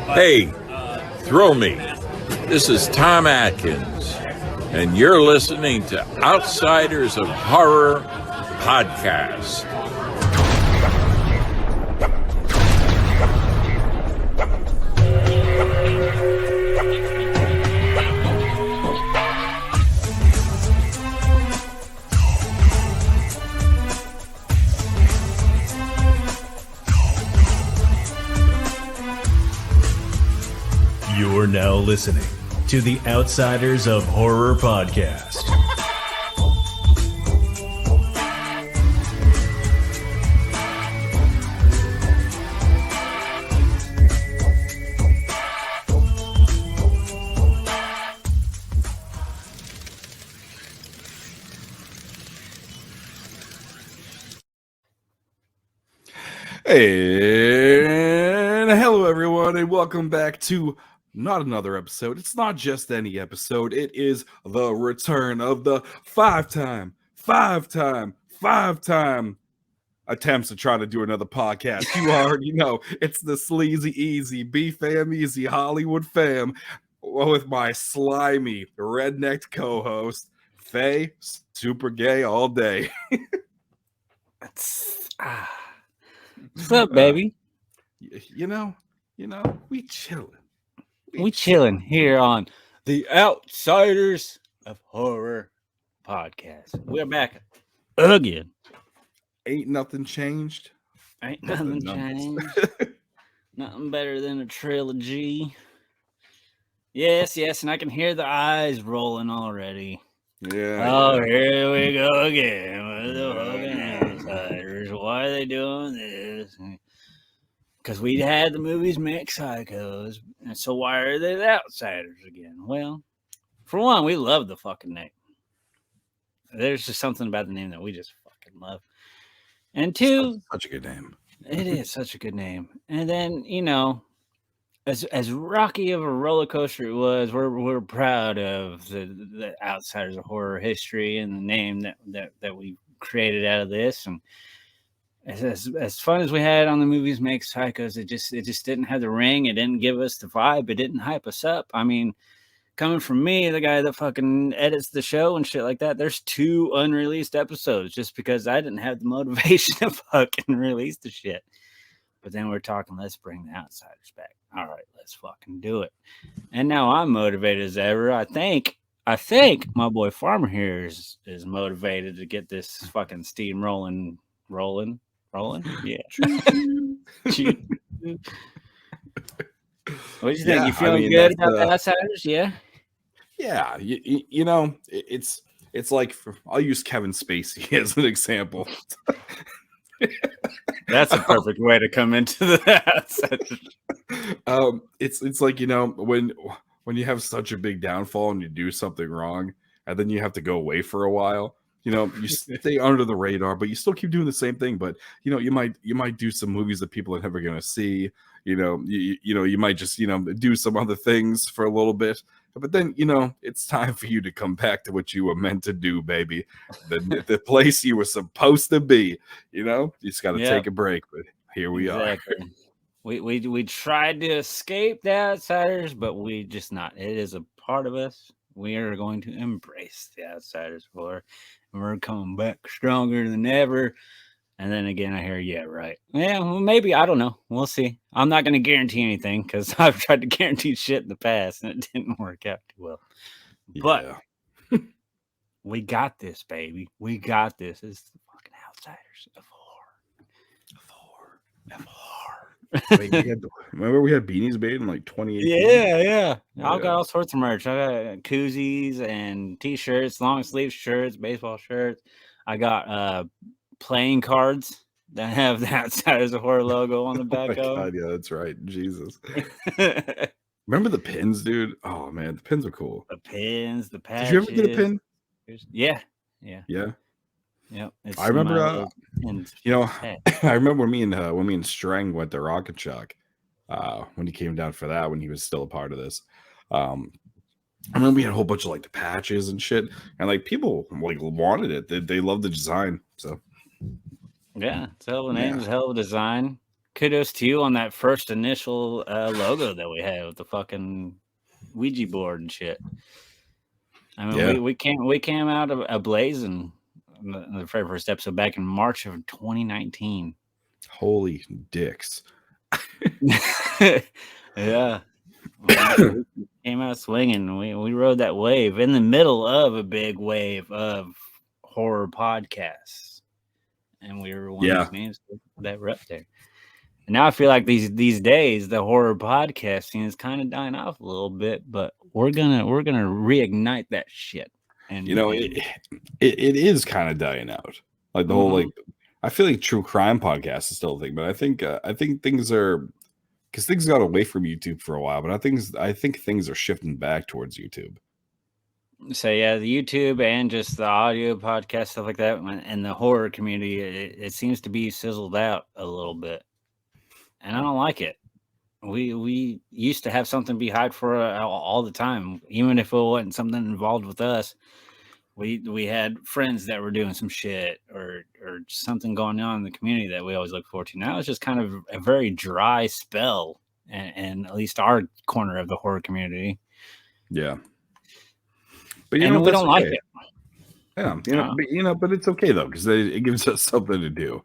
Hey, throw me. This is Tom Atkins, and you're listening to Outsiders of Horror Podcast. You're now listening to the Outsiders of Horror Podcast. And hello, everyone, and welcome back to not another episode. It's not just any episode. It is the return of the five-time attempts to try to do another podcast. You already know it's the Sleazy Easy B-Fam Easy Hollywood Fam with my slimy rednecked co-host, Faye, super gay all day. What's up, baby? You know, we chilling. We chilling here on the Outsiders of Horror Podcast. We're back again. Ain't nothing changed. Ain't nothing changed. Nothing better than a trilogy. Yes, and I can hear the eyes rolling already. Yeah. Here we go again with the fucking Outsiders. Why are they doing this? Because we had the movies make psychos, and so why are they the Outsiders again? Well, for one, we love the fucking name. There's just something about the name that we just fucking love. And two, such a good name. It is such a good name. And then, you know, as rocky of a roller coaster it was, we're proud of the Outsiders of Horror history and the name that we created out of this. And as fun as we had on the movies make psychos, it just didn't have the ring. It didn't give us the vibe. It didn't hype us up. I mean, coming from me, the guy that fucking edits the show and shit like that, there's 2 unreleased episodes just because I didn't have the motivation to fucking release the shit. But then we're talking, let's bring the Outsiders back. All right, let's fucking do it. And now I'm motivated as ever. I think my boy Farmer here is motivated to get this fucking steam rolling. Yeah. What do you think? You feeling good about the Outsiders? Yeah. Yeah. You know, it's like I'll use Kevin Spacey as an example. That's a perfect way to come into the Outsiders. It's like, you know, when you have such a big downfall and you do something wrong, and then you have to go away for a while. You know, you stay under the radar, but you still keep doing the same thing. But you know, you might do some movies that people are never going to see. You know, you might just do some other things for a little bit, but then it's time for you to come back to what you were meant to do, baby. The place you were supposed to be. You just got to take a break. But here we are. We tried to escape the Outsiders, but we just not. It is a part of us. We are going to embrace the Outsiders for, and we're coming back stronger than ever. And then again, I hear, yeah, right. Yeah, well, maybe. I don't know. We'll see. I'm not going to guarantee anything because I've tried to guarantee shit in the past and it didn't work out too well. But we got this, baby. We got this. It's the fucking Outsiders of horror. Wait, remember we had beanies made in like 2018? Yeah. I got all sorts of merch. I got koozies and t-shirts, long sleeve shirts, baseball shirts. I got playing cards that have the Outsiders of Horror logo on the back of them. God, yeah, that's right. Jesus. Remember the pins, dude? Oh man, the pins are cool. The pins, the patches. Did you ever get a pin? Yeah. Yep. I remember. I remember when me and Strang went to Rocket Shock. When he came down for that, when he was still a part of this. I remember we had a whole bunch of like the patches and shit, and like people like wanted it. They loved the design. So yeah, it's a hell of a name, it's a hell of a design. kudos to you on that first initial logo that we had with the fucking Ouija board and shit. I mean, Yeah. we came out of ablazing in the very first episode back in March of 2019. Holy dicks. Yeah. We came out swinging. We rode that wave in the middle of a big wave of horror podcasts, and we were one of those names that were up there. And now I feel like these days the horror podcast scene is kind of dying off a little bit, but we're gonna reignite that shit. And it is kind of dying out. Like the whole like, I feel like true crime podcast is still a thing, but I think things are, because things got away from YouTube for a while, but I think things are shifting back towards YouTube. So yeah, the YouTube and just the audio podcast stuff like that, and the horror community, it seems to be sizzled out a little bit, and I don't like it. We used to have something be hyped for all the time, even if it wasn't something involved with us. We had friends that were doing some shit or something going on in the community that we always look forward to. Now it's just kind of a very dry spell, and at least our corner of the horror community. Yeah, but we don't like it. Yeah, but it's okay though, because it gives us something to do.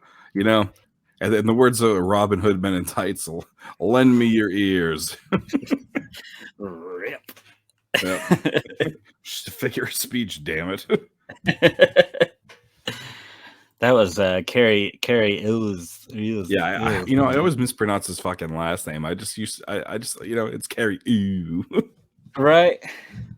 And in the words of Robin Hood Men in Tights, lend me your ears. Rip. Just a figure of speech, damn it. That was Carrie Ills. Yeah, I always mispronounce his fucking last name. I just it's Carrie. Ew. Right.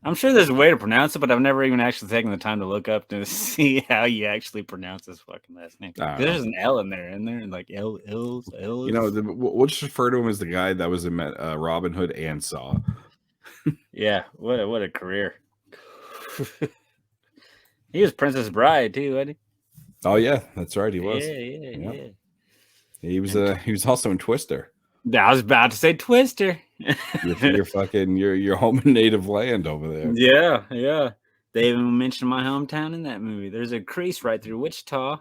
I'm sure there's a way to pronounce it, but I've never even actually taken the time to look up to see how you actually pronounce his fucking last name. There's an L in there, like Ills. We'll just refer to him as the guy that was in Robin Hood and Saw. Yeah, what a career. He was Princess Bride too, wasn't he? Oh yeah, that's right. He was. Yeah. He was also in Twister. I was about to say Twister. Your fucking your home and native land over there. Yeah. They even mentioned my hometown in that movie. There's a crease right through Wichita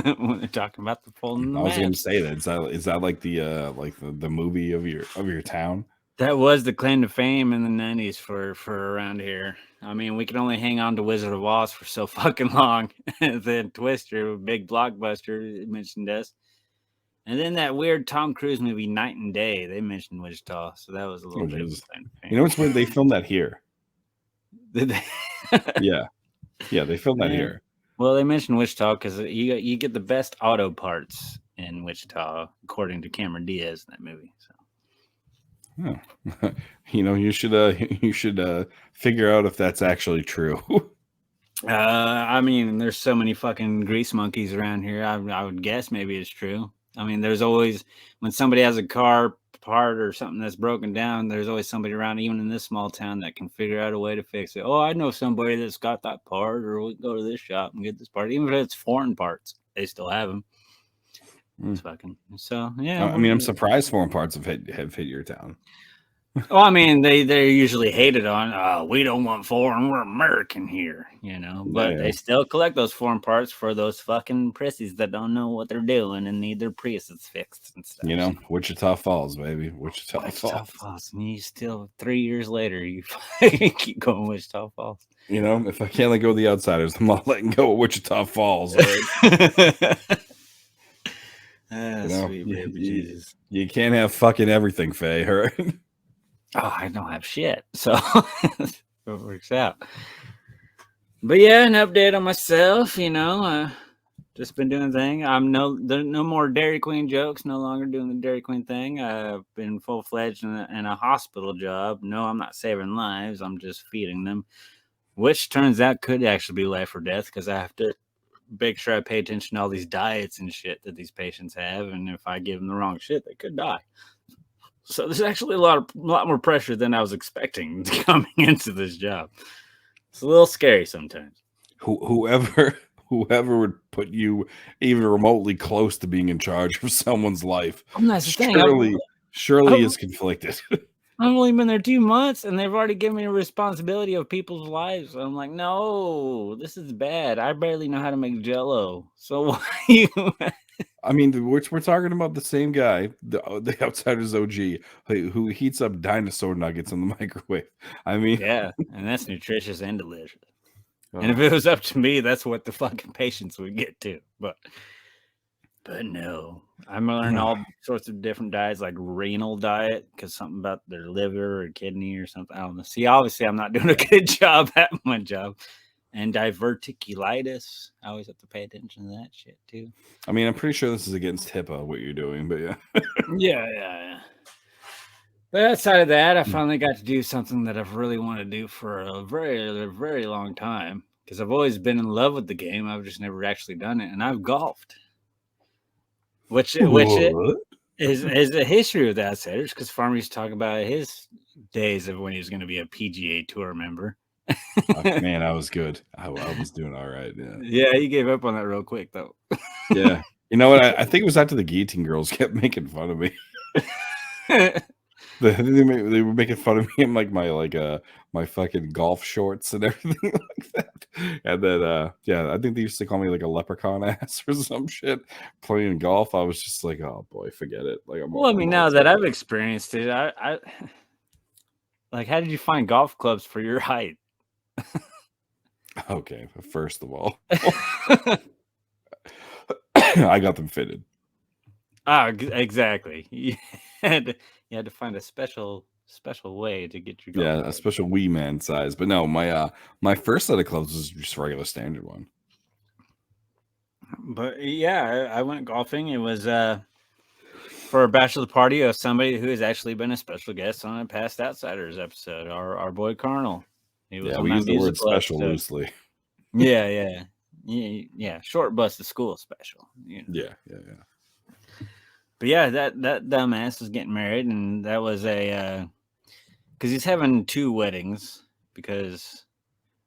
when they're talking about the folding. I was going to say that. Is that like the movie of your town? That was the claim to fame in the 90s for around here. I mean, we could only hang on to Wizard of Oz for so fucking long. Then Twister, big blockbuster, mentioned us. And then that weird Tom Cruise movie, Night and Day, they mentioned Wichita. So that was a little bit of a claim to fame. It's weird, they filmed that here. Did they? Yeah, they filmed that here. Well, they mentioned Wichita because you get the best auto parts in Wichita, according to Cameron Diaz in that movie. So. You should figure out if that's actually true. I mean, there's so many fucking grease monkeys around here. I would guess maybe it's true. I mean, there's always, when somebody has a car part or something that's broken down, there's always somebody around, even in this small town, that can figure out a way to fix it. Oh, I know somebody that's got that part, or we can go to this shop and get this part. Even if it's foreign parts, they still have them. It's fucking, so yeah. I mean, I'm surprised foreign parts have hit your town. Well, I mean, they're usually hated on. We don't want foreign, we're American here, But they still collect those foreign parts for those fucking prissies that don't know what they're doing and need their Priuses fixed and stuff. Wichita Falls, baby, Wichita Falls. And you still 3 years later, you keep going Wichita Falls. If I can't let go of the Outsiders, I'm not letting go of Wichita Falls. Right? Sweet baby Jesus. You can't have fucking everything, Faye. Right? Oh, I don't have shit, so it works out. But yeah, an update on myself. Just been doing the thing. I'm no more Dairy Queen jokes. No longer doing the Dairy Queen thing. I've been full-fledged in a hospital job. No, I'm not saving lives. I'm just feeding them, which turns out could actually be life or death because I have to make sure I pay attention to all these diets and shit that these patients have, and if I give them the wrong shit, they could die. So there's actually a lot more pressure than I was expecting coming into this job. It's a little scary sometimes. Whoever would put you even remotely close to being in charge of someone's life, surely is conflicted. I've only been there 2 months, and they've already given me a responsibility of people's lives. I'm like, no, this is bad. I barely know how to make Jell-O. So why you? I mean, we're talking about the same guy, the Outsiders OG, who heats up dinosaur nuggets in the microwave. I mean, Yeah, and that's nutritious and delicious. And if oh, it was up to me, that's what the fucking patients would get to. But no, I'm learning all sorts of different diets, like renal diet, because something about their liver or kidney or something. I don't know. See, obviously, I'm not doing a good job at my job. And diverticulitis. I always have to pay attention to that shit too. I mean, I'm pretty sure this is against HIPAA what you're doing, but yeah. Yeah. But outside of that, I finally got to do something that I've really wanted to do for a very long time, because I've always been in love with the game. I've just never actually done it, and I've golfed, which is a history with Outsiders, because Farmer used to talk about his days of when he was going to be a PGA Tour member. Man, I was good. I was doing all right. Yeah. Yeah, he gave up on that real quick though. Yeah. You know what? I think it was after the guillotine girls kept making fun of me. They were making fun of me in like my fucking golf shorts and everything like that. And then yeah, I think they used to call me like a leprechaun ass or some shit playing golf. I was just like, oh boy, forget it. Like, Well, I mean, now that I've experienced it, I like, how did you find golf clubs for your height? Okay, first of all, I got them fitted. Exactly. You had to find a special way to get your golf Yeah, a clubs. special wee man size. But no, my first set of clubs was just regular standard one. But yeah, I went golfing. It was for a bachelor party of somebody who has actually been a special guest on a past Outsiders episode. Our boy Carnal. He was on we that use the word musical special episode. loosely. Yeah. Short bus to school special. You know? Yeah. But yeah, that dumbass was getting married, and that was a because he's having two weddings, because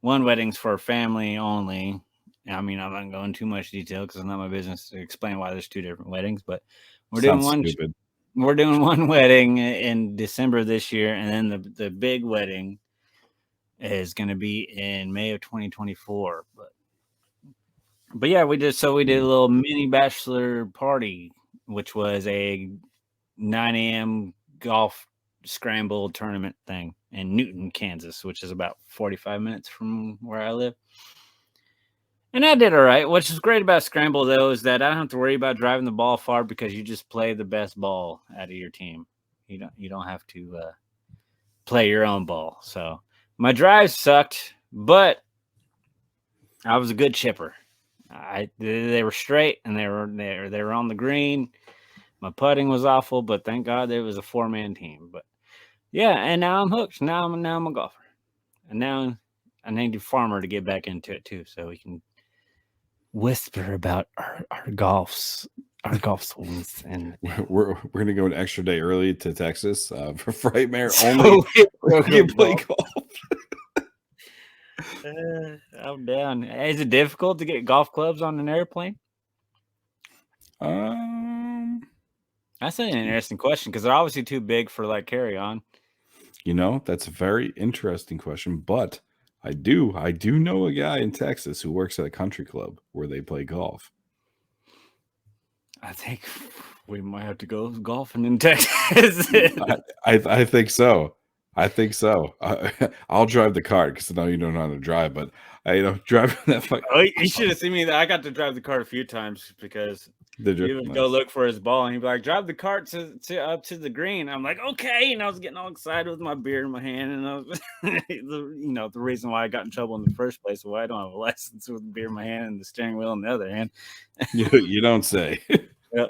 one wedding's for family only. I mean, I'm not going too much detail because it's not my business to explain why there's two different weddings, but we're doing Stupid. We're doing one wedding in December this year, and then the big wedding is going to be in May of 2024. But yeah, we did a little mini bachelor party, which was a 9 a.m. golf scramble tournament thing in Newton, Kansas, which is about 45 minutes from where I live. And I did all right. What's great about scramble, though, is that I don't have to worry about driving the ball far, because you just play the best ball out of your team. You don't have to play your own ball. So my drive sucked, but I was a good chipper. They were straight, and they were on the green. My putting was awful, but thank God there was a 4-man team. But yeah, and now I'm hooked. Now I'm a golfer, and now I need a Farmer to get back into it too, so we can whisper about our golf swings. And We're gonna go an extra day early to Texas for Frightmare only. we can play golf. I'm down. Is it difficult to get golf clubs on an airplane? That's an interesting question, because they're obviously too big for like carry on. You know, that's a very interesting question, but I do know a guy in Texas who works at a country club where they play golf. I think we might have to go golfing in Texas. I think so. I'll drive the cart because I know you don't know how to drive, but driving that fucking. Oh, you should have seen me. I got to drive the cart a few times, because he would go look for his ball, and he'd be like, "Drive the cart to up to the green." I'm like, "Okay," and I was getting all excited with my beer in my hand, and I was, the reason why I got in trouble in the first place, why I don't have a license with beer in my hand and the steering wheel in the other hand. You don't say. Yeah.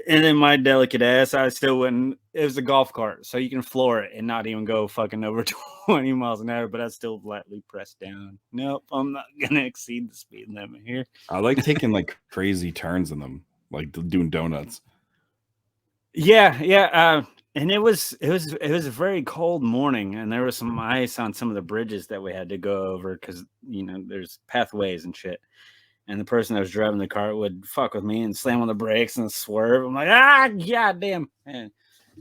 And then my delicate ass, I still wouldn't. It was a golf cart, so you can floor it and not even go fucking over 20 miles an hour, but I still lightly pressed down. Nope, I'm not gonna exceed the speed limit here. I like taking like crazy turns in them, like doing donuts. Yeah. And it was a very cold morning, and there was some ice on some of the bridges that we had to go over, because there's pathways and shit. And the person that was driving the cart would fuck with me and slam on the brakes and swerve. I'm like, god damn. Man,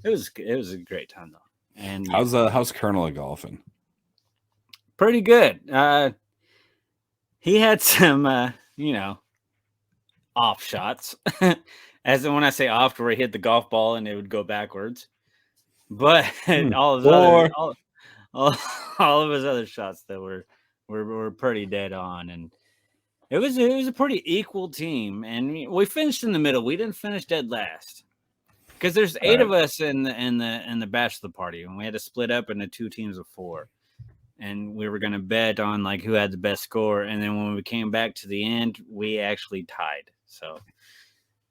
it was a great time though. And how's Colonel at golfing? Pretty good. He had some off shots. As in when I say off, where he hit the golf ball and it would go backwards. But all of his other all of his other shots that were pretty dead on, and it was a pretty equal team, and we finished in the middle. We didn't finish dead last because there's 8 of us in the bachelor party, and we had to split up into 2 teams of 4, and we were gonna bet on like who had the best score, and then when we came back to the end, we actually tied. So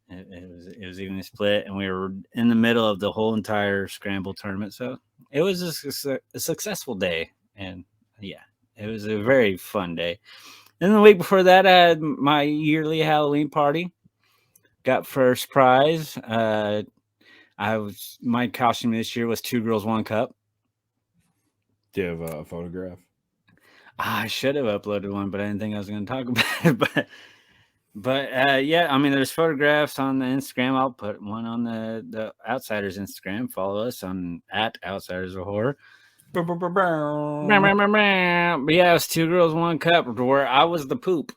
it was evenly split, and we were in the middle of the whole entire scramble tournament. So it was a successful day, and yeah, it was a very fun day. And the week before that, I had my yearly Halloween party. Got first prize. My costume this year was 2 girls, 1 cup. Do you have a photograph? I should have uploaded one, but I didn't think I was going to talk about it. But yeah, I mean, there's photographs on the Instagram. I'll put one on the Outsiders Instagram. Follow us on @Outsiders of Horror. But yeah, it was 2 girls, 1 cup, where I was the poop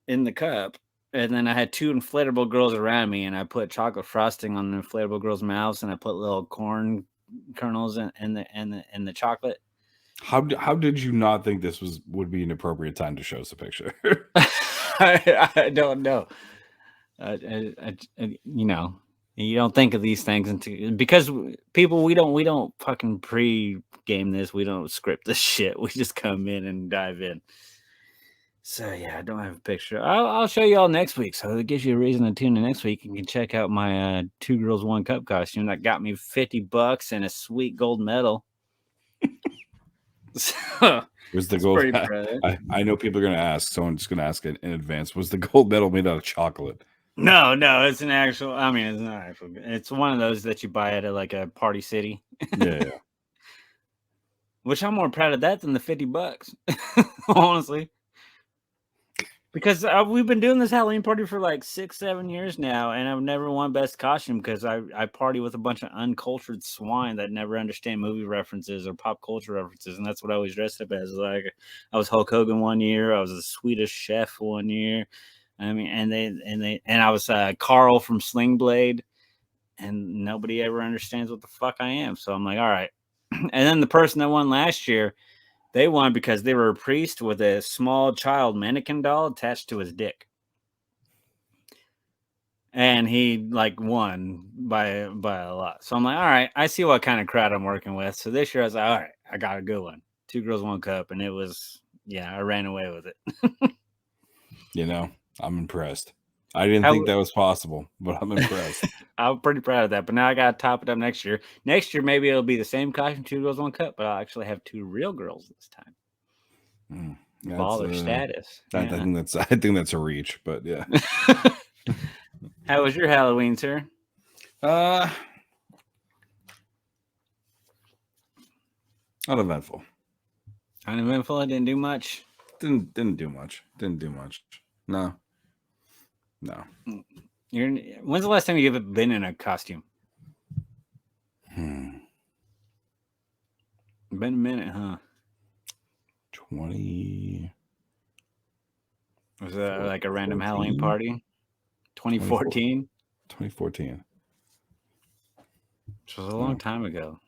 in the cup, and then I had 2 inflatable girls around me, and I put chocolate frosting on the inflatable girls' mouths, and I put little corn kernels in the chocolate. How did you not think this would be an appropriate time to show us a picture? I don't know. You know, you don't think of these things because people we don't fucking pre-game this. We don't script this shit. We just come in and dive in. So yeah, I don't have a picture. I'll show you all next week. So it gives you a reason to tune in next week. You can check out my 2 girls, 1 cup costume that got me $50 and a sweet gold medal. So, was the gold? I know people are going to ask, so I'm just going to ask it in advance. Was the gold medal made out of chocolate? No, it's an actual. I mean, it's not actual. It's one of those that you buy at like a Party City. Yeah. Which I'm more proud of that than the $50, honestly. Because we've been doing this Halloween party for like 6-7 years now, and I've never won best costume because I party with a bunch of uncultured swine that never understand movie references or pop culture references, and that's what I always dressed up as. Like I was Hulk Hogan one year, I was a Swedish chef one year. I mean, and I was Carl from Sling Blade, and nobody ever understands what the fuck I am. So I'm like, all right. And then the person that won last year, they won because they were a priest with a small child mannequin doll attached to his dick. And he like won by a lot. So I'm like, all right, I see what kind of crowd I'm working with. So this year I was like, all right, I got a good one. 2 girls, 1 cup. And it was, yeah, I ran away with it. You know, I'm impressed. I didn't think that was possible, but I'm impressed. I'm pretty proud of that. But now I got to top it up next year. Next year, maybe it'll be the same costume, 2 girls, 1 cup, but I'll actually have 2 real girls this time. Baller status. I think that's a reach, but yeah. How was your Halloween, sir? Uneventful. Uneventful. I didn't do much. Didn't do much. No. When's the last time you've been in a costume? Been a minute, huh? 20. Was that like a random Halloween party? 2014? 2014. Which was a long time ago.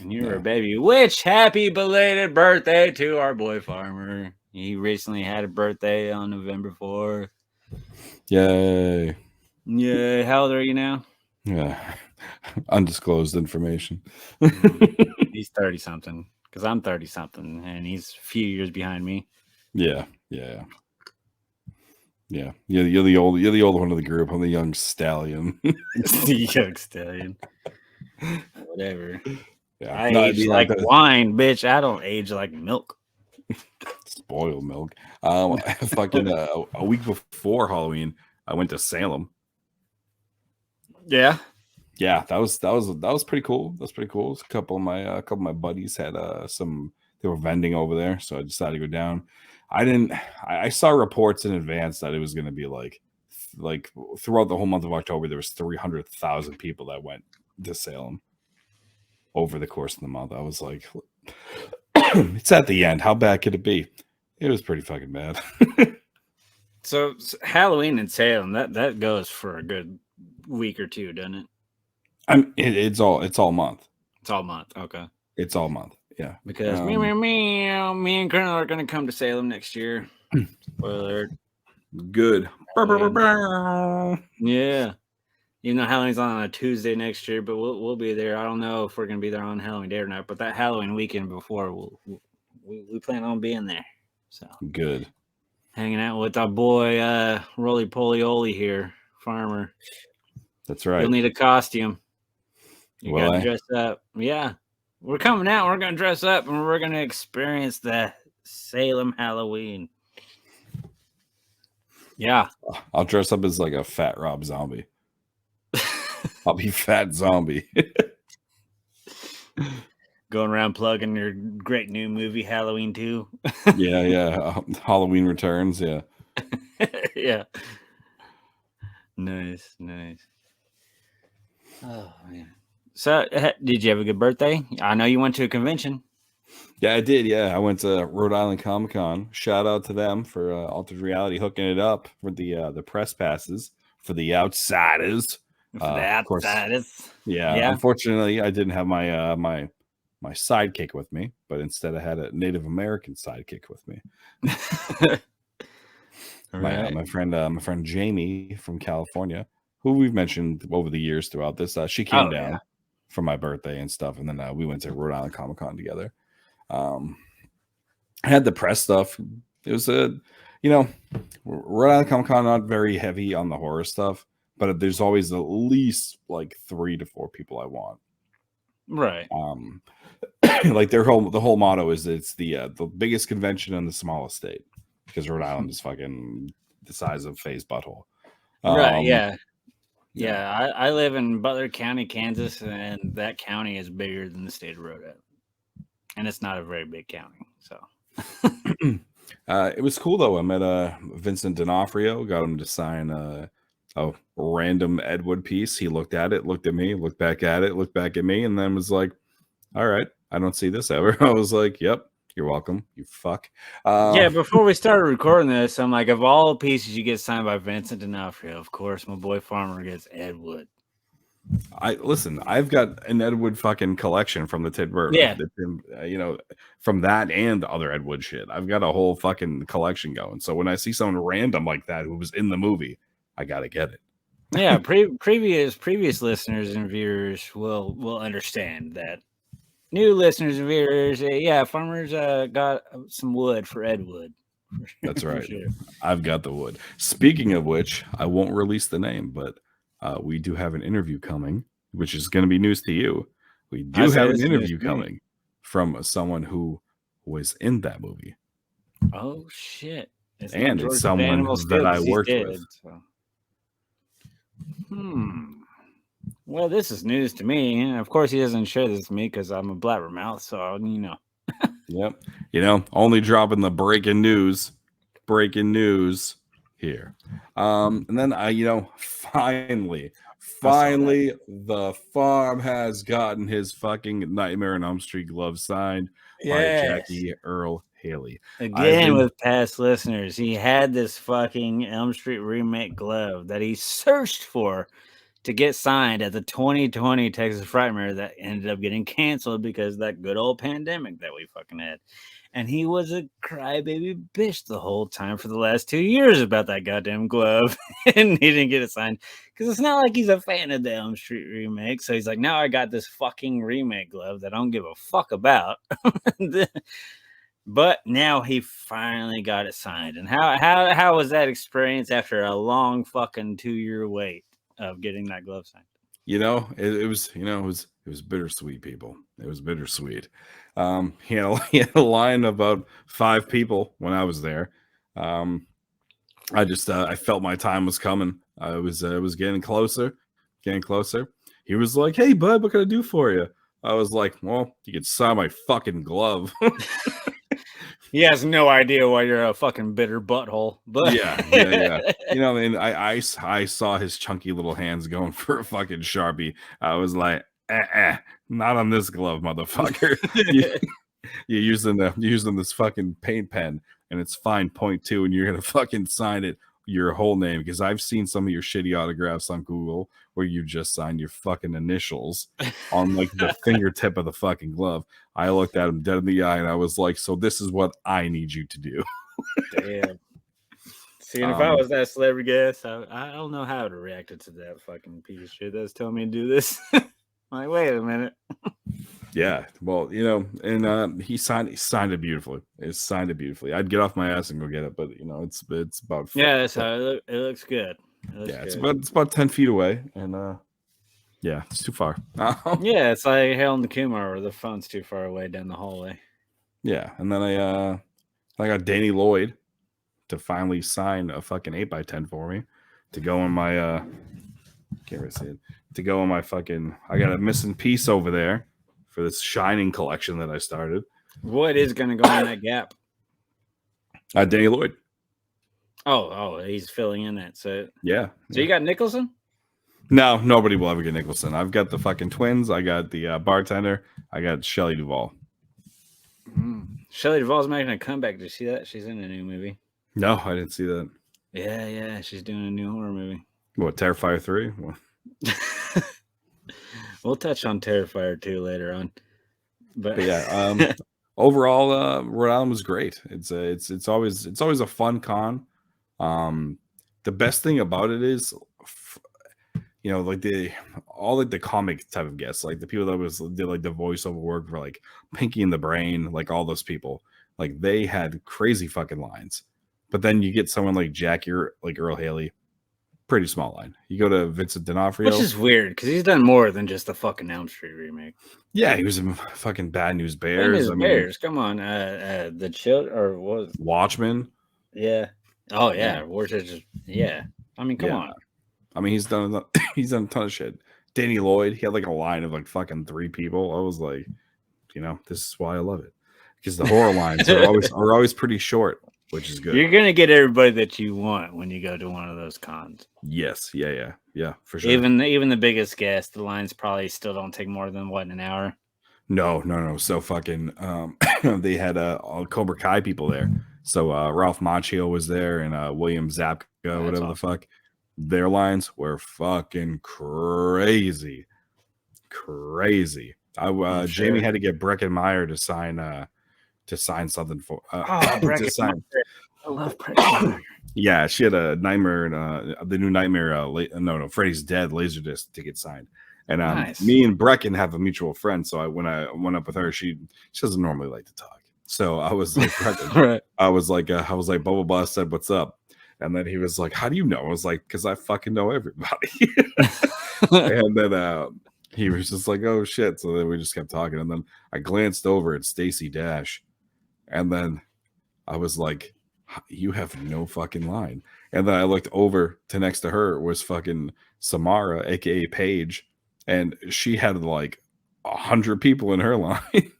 And you were a baby. Which happy belated birthday to our boy Farmer. He recently had a birthday on November 4th. Yay. Yeah. How old are you now? Yeah. Undisclosed information. He's 30 something. Because I'm 30 something and he's a few years behind me. Yeah. You're the old one of the group. I'm the young stallion. The young stallion. Whatever. Yeah. I age like wine, bitch. I don't age like milk. Spoiled milk. Fucking a week before Halloween, I went to Salem. Yeah. Yeah, that was pretty cool. That's pretty cool. A couple of my buddies had they were vending over there, so I decided to go down. I saw reports in advance that it was going to be like throughout the whole month of October there was 300,000 people that went to Salem over the course of the month. I was like, it's at the end. How bad could it be? It was pretty fucking bad. So Halloween in Salem, that goes for a good week or two, doesn't it? It's all month. It's all month. Okay. It's all month. Yeah. Because me and Colonel are going to come to Salem next year. Spoiler alert. Good. Yeah. Even though Halloween's on a Tuesday next year, but we'll be there. I don't know if we're going to be there on Halloween Day or not, but that Halloween weekend before, we plan on being there. So Good. hanging out with our boy Roly Poly Oly here, Farmer. That's right. You'll need a costume. You Will got to I? dress up. Yeah. We're coming out. We're going to dress up and we're going to experience the Salem Halloween. Yeah. I'll dress up as like a fat Rob Zombie. I'll be Fat Zombie. Going around plugging your great new movie, Halloween 2. Yeah. Halloween Returns. Yeah. Yeah. Nice. Oh, man. So, did you have a good birthday? I know you went to a convention. Yeah, I did. Yeah, I went to Rhode Island Comic Con. Shout out to them for Altered Reality hooking it up for the press passes for the outsiders. Of course, yeah. Unfortunately, I didn't have my my sidekick with me, but instead I had a Native American sidekick with me. My friend Jamie from California, who we've mentioned over the years throughout this. She came down for my birthday and stuff, and then we went to Rhode Island Comic Con together. I had the press stuff. It was Rhode Island Comic Con not very heavy on the horror stuff, but there's always at least like 3 to 4 people I want. Right. Like the whole motto is it's the biggest convention in the smallest state, because Rhode Island is fucking the size of Faye's butthole. Right. Yeah. I live in Butler County, Kansas, and that county is bigger than the state of Rhode Island. And it's not a very big county, so. It was cool though. I met Vincent D'Onofrio, got him to sign a random Ed Wood piece. He looked at it, looked at me, looked back at it, looked back at me, and then was like, "All right, I don't see this ever." I was like, "Yep, you're welcome, you fuck." Yeah, before we started recording this, I'm like, of all pieces you get signed by Vincent D'Onofrio, of course, my boy Farmer gets Ed Wood. I've got an Ed Wood fucking collection from the Tim Burton. Yeah. From that and other Ed Wood shit. I've got a whole fucking collection going. So when I see someone random like that who was in the movie, I gotta get it. Yeah, previous listeners and viewers will understand that. New listeners and viewers, Farmer's got some wood for Ed Wood. That's right. Sure. I've got the wood. Speaking of which, I won't release the name, but we do have an interview coming, which is going to be news to you. We do have an interview coming from someone who was in that movie. Oh, shit. It's someone that I worked with. So. Well, this is news to me. And of course, he doesn't share this with me because I'm a blabbermouth. So, Yep. Only dropping the breaking news here. And then finally, the Farm has gotten his fucking Nightmare on Elm Street glove signed by Jackie Earle Haley. Again, with past listeners, he had this fucking Elm Street remake glove that he searched for to get signed at the 2020 Texas Frightmare that ended up getting canceled because of that good old pandemic that we fucking had. And he was a crybaby bitch the whole time for the last 2 years about that goddamn glove. And he didn't get it signed because it's not like he's a fan of the Elm Street remake. So he's like, now I got this fucking remake glove that I don't give a fuck about. But now he finally got it signed. And how was that experience after a long fucking 2-year wait of getting that glove signed? It was bittersweet, people. It was bittersweet. He had a line of about 5 people when I was there. I felt my time was coming. I was getting closer. He was like, "Hey, bud, what can I do for you?" I was like, "Well, you could sign my fucking glove." He has no idea why you're a fucking bitter butthole. But yeah. I saw his chunky little hands going for a fucking Sharpie. I was like, not on this glove, motherfucker. You're using this fucking paint pen, and it's fine 0.2, and you're gonna fucking sign it your whole name, because I've seen some of your shitty autographs on Google where you just signed your fucking initials on like the fingertip of the fucking glove. I looked at him dead in the eye and I was like, so this is what I need you to do. Damn. See, and if I was that celebrity guest, I don't know how to react to that fucking piece of shit that's telling me to do this. Like, wait a minute. Yeah, well, you know, and he signed it beautifully. It signed it beautifully. I'd get off my ass and go get it, but you know, it's about that's how it looks good. It's about 10 feet away, and yeah, it's too far. Yeah, it's like Hail in the Kumar, where the phone's too far away down the hallway. Yeah, and then I got Danny Lloyd to finally sign a fucking 8x10 for me to go in my can't really see it, to go in my fucking, I got a missing piece over there for this Shining collection that I started. What is going to go in that gap? Danny Lloyd. Oh, he's filling in that. So yeah. You got Nicholson? No, nobody will ever get Nicholson. I've got the fucking twins. I got the bartender. I got Shelley Duvall. Shelley Duvall's making a comeback. Did you see that? She's in a new movie. No, I didn't see that. Yeah. She's doing a new horror movie. What, Terrifier 3? We'll touch on Terrifier 2 later on. But yeah, overall, Rhode Island was great. It's always a fun con. The best thing about it is, you know, like the comic type of guests, like the people that did like the voiceover work for like Pinky and the Brain, like all those people, like they had crazy fucking lines. But then you get someone like Jackie or like Earl Haley, pretty small line. You go to Vincent D'Onofrio, which is weird because he's done more than just the fucking Elm Street remake. Yeah, he was in fucking Bad News Bears. Bears, come on, the child or what? Watchmen. Yeah. Oh yeah, yeah. I mean, come on. I mean, he's done a ton of shit. Danny Lloyd, he had like a line of like fucking 3 people. I was like, you know, this is why I love it, because the horror lines are always pretty short, which is good. You're gonna get everybody that you want when you go to one of those cons. Yes, yeah, for sure. Even the biggest guest, the lines probably still don't take more than an hour. No. So fucking they had all Cobra Kai people there. So Ralph Macchio was there and William Zabka, whatever awesome. The fuck. Their lines were fucking crazy. Jamie had to get Breckin Meyer to sign something for to sign. I love Breckin Meyer. Yeah, she had a Nightmare, the new Nightmare. Freddy's Dead Laserdisc to get signed. And nice. Me and Brecken have a mutual friend, so when I went up with her, she doesn't normally like to talk. So I was like, right. I was like, Bubble Boss said, "What's up?" And then he was like, "How do you know?" I was like, "Because I fucking know everybody." And then he was just like, "Oh shit!" So then we just kept talking, and then I glanced over at Stacey Dash, and then I was like, "You have no fucking line." And then I looked over to next to her was fucking Samara, aka Paige, and she had like 100 people in her line.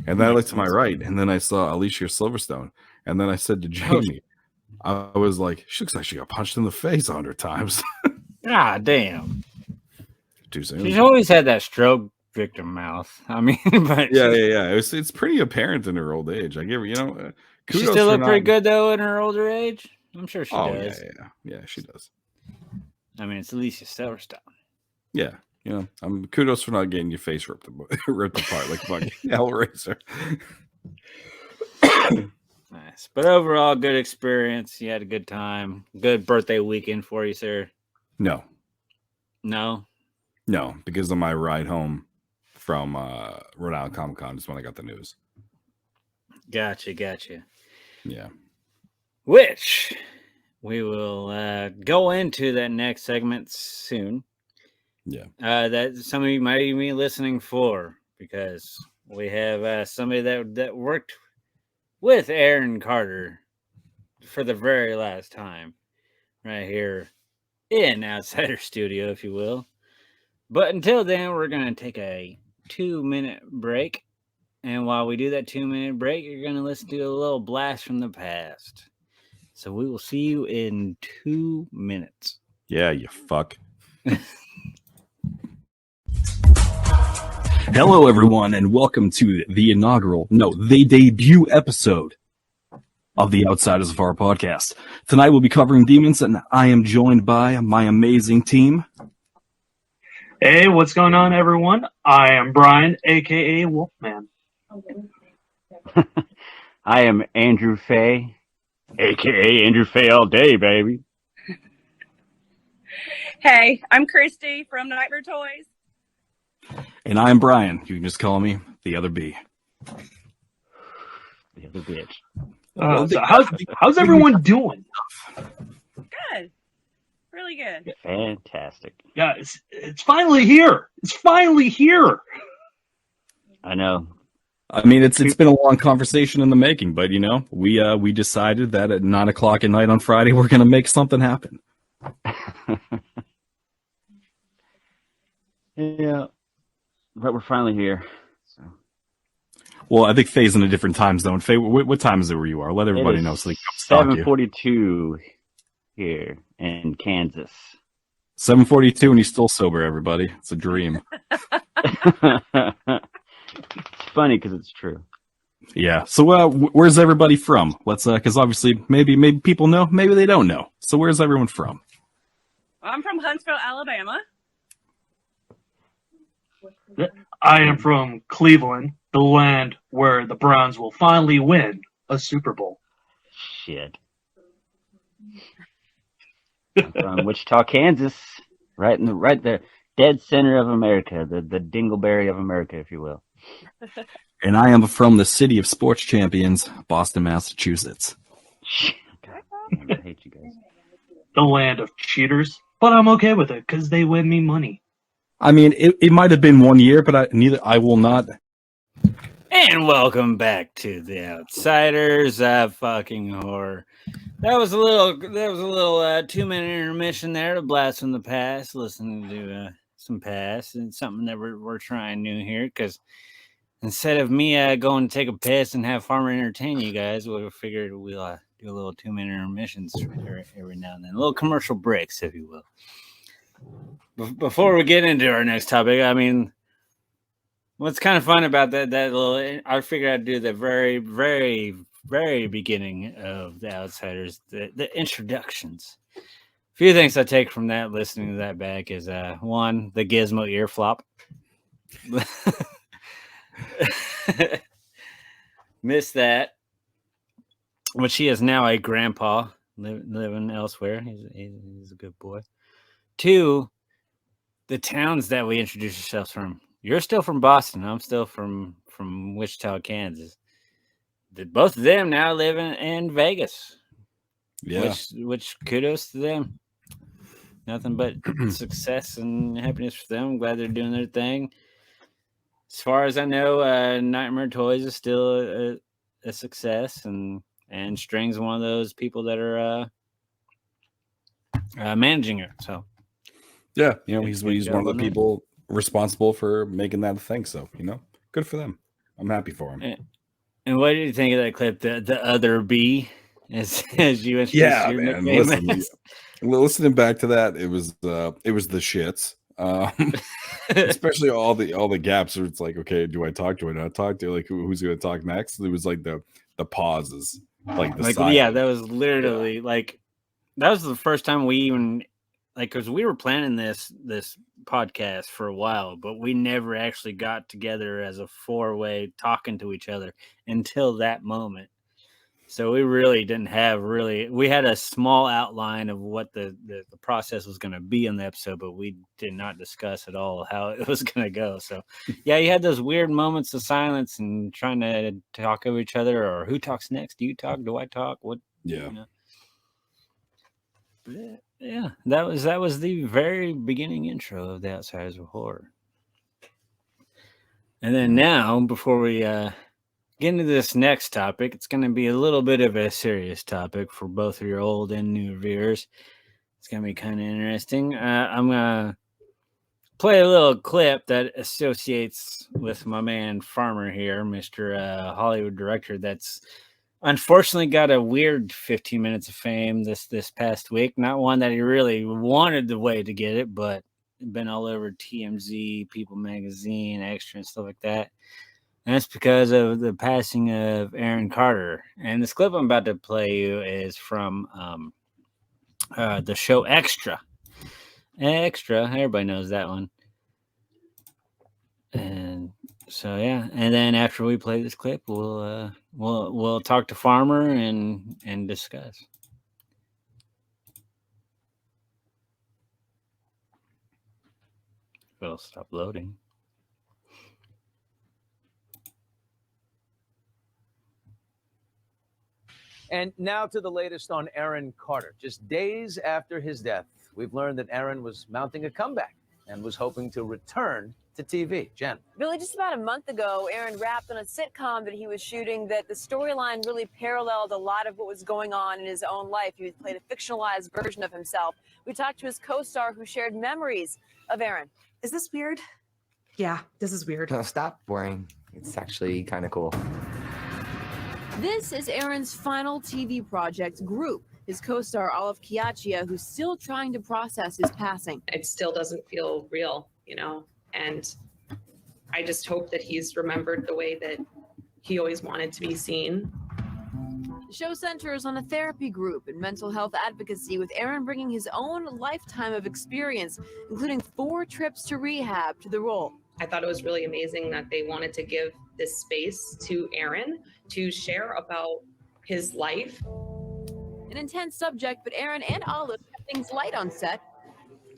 And then I looked to my right, and then I saw Alicia Silverstone. And then I said to Jamie, I was like, she looks like she got punched in the face 100 times. God damn. Too soon. She's always had that stroke victim mouth. I mean, but yeah. It's pretty apparent in her old age. I give her, you know, she still look pretty good though in her older age. I'm sure she does. Yeah, she does. I mean, it's Alicia Silverstone. Yeah. You know, kudos for not getting your face ripped apart like fucking Hellraiser. Nice. But overall, good experience. You had a good time. Good birthday weekend for you, sir. No, because on my ride home from Rhode Island Comic Con is when I got the news. Gotcha. Yeah. Which we will go into that next segment soon. Yeah. That some of you might be listening for, because we have somebody that worked with Aaron Carter for the very last time right here in Outsider Studio, if you will. But until then, we're going to take a 2-minute break. And while we do that 2-minute break, you're going to listen to a little blast from the past. So we will see you in 2 minutes. Yeah, you fuck. Hello, everyone, and welcome to the debut episode of the Outsiders of Horror podcast. Tonight we'll be covering demons, and I am joined by my amazing team. Hey, what's going on, everyone? I am Brian, aka Wolfman. I am Andrew Fay, aka Andrew Fay all day, baby. Hey, I'm Christy from Nightmare Toys. And I am Brian. You can just call me the other B. The other bitch. So how's everyone doing? Good. Really good. Fantastic. Guys, it's finally here. It's finally here. I know. I mean, it's been a long conversation in the making, but you know, we decided that at 9 o'clock at night on Friday we're going to make something happen. Yeah, but we're finally here. So. Well, I think Faye's in a different time zone. Faye, what time is it where you are? Let everybody know so they can 7:42 here in Kansas. 7:42 and he's still sober, everybody. It's a dream. It's funny because it's true. Yeah. So where's everybody from? Let's because obviously maybe people know, maybe they don't know. So where's everyone from? I'm from Huntsville, Alabama. I am from Cleveland, the land where the Browns will finally win a Super Bowl. Shit. I'm from Wichita, Kansas, right there, dead center of America, the dingleberry of America, if you will. And I am from the city of sports champions, Boston, Massachusetts. God, man, I hate you guys. The land of cheaters, but I'm okay with it because they win me money. I mean, it might have been 1 year, but I will not. And welcome back to the Outsiders of fucking horror. That was a little 2-minute intermission there to blast from the past, listening to some past and something that we're trying new here. Because instead of me going to take a piss and have Farmer entertain you guys, we figured we'll do a little 2-minute intermissions every now and then, little commercial breaks, if you will. Before we get into our next topic, I mean, what's kind of fun about that little, I figured I'd do the very, very, very beginning of the Outsiders, the introductions. A few things I take from that, listening to that back, is one, the Gizmo ear flop. Missed that. But she is now a grandpa living elsewhere. He's a good boy. Two, the towns that we introduce ourselves from. You're still from Boston. I'm still from Wichita, Kansas. Both of them now live in Vegas. Yeah. Which kudos to them. Nothing but success and happiness for them. I'm glad they're doing their thing. As far as I know, Nightmare Toys is still a success, and String's one of those people that are managing it. So. Yeah, you know, he's one of the people responsible for making that a thing. So, you know, good for them. I'm happy for him. And what did you think of that clip? The other B, as you introduced your man. nickname. Listening back to that, it was the shits. Especially all the gaps where it's like, okay, do I talk? Do I not talk? Like who's going to talk next? It was like the pauses, like the silence. Yeah, that was literally like that was the first time we even. Like, because we were planning this podcast for a while, but we never actually got together as a 4-way talking to each other until that moment. So we really didn't have we had a small outline of what the process was going to be in the episode, but we did not discuss at all how it was going to go. So yeah, you had those weird moments of silence and trying to talk over each other, or who talks next? Do you talk? Do I talk? What? Yeah. You know? Yeah, that was the very beginning intro of the Outsiders of Horror. And then now, before we get into this next topic, it's going to be a little bit of a serious topic for both of your old and new viewers. It's going to be kind of interesting. I'm going to play a little clip that associates with my man Farmer here, Mr. Hollywood director that's unfortunately got a weird 15 minutes of fame this past week. Not one that he really wanted the way to get it, but been all over TMZ, People Magazine, Extra, and stuff like that. And that's because of the passing of Aaron Carter. And this clip I'm about to play you is from the show Extra. Extra, everybody knows that one. And so yeah, and then after we play this clip, we'll talk to Farmer and discuss. It'll stop loading. And now to the latest on Aaron Carter. Just days after his death, we've learned that Aaron was mounting a comeback and was hoping to return to TV. Jen. Billy, just about a month ago, Aaron rapped on a sitcom that he was shooting that the storyline really paralleled a lot of what was going on in his own life. He played a fictionalized version of himself. We talked to his co-star who shared memories of Aaron. Is this weird? Yeah, this is weird. No, stop worrying. It's actually kind of cool. This is Aaron's final TV project, Group. His co-star, Olive Chiachia, who's still trying to process his passing. It still doesn't feel real, you know? And I just hope that he's remembered the way that he always wanted to be seen. The show centers on a therapy group and mental health advocacy, with Aaron bringing his own lifetime of experience, including 4 trips to rehab, to the role. I thought it was really amazing that they wanted to give this space to Aaron to share about his life. An intense subject, but Aaron and Olive kept things light on set.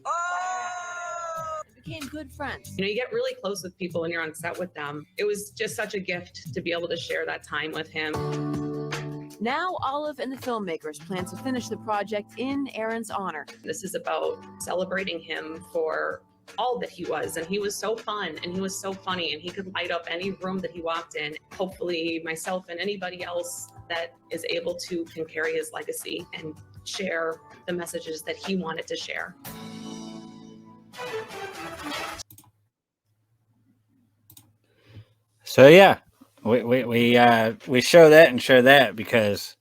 And became good friends. You know, you get really close with people when you're on set with them. It was just such a gift to be able to share that time with him. Now, Olive and the filmmakers plan to finish the project in Aaron's honor. This is about celebrating him for all that he was, and he was so fun and he was so funny and he could light up any room that he walked in. Hopefully myself and anybody else that is able to can carry his legacy and share the messages that he wanted to share. So yeah, we show that and share that because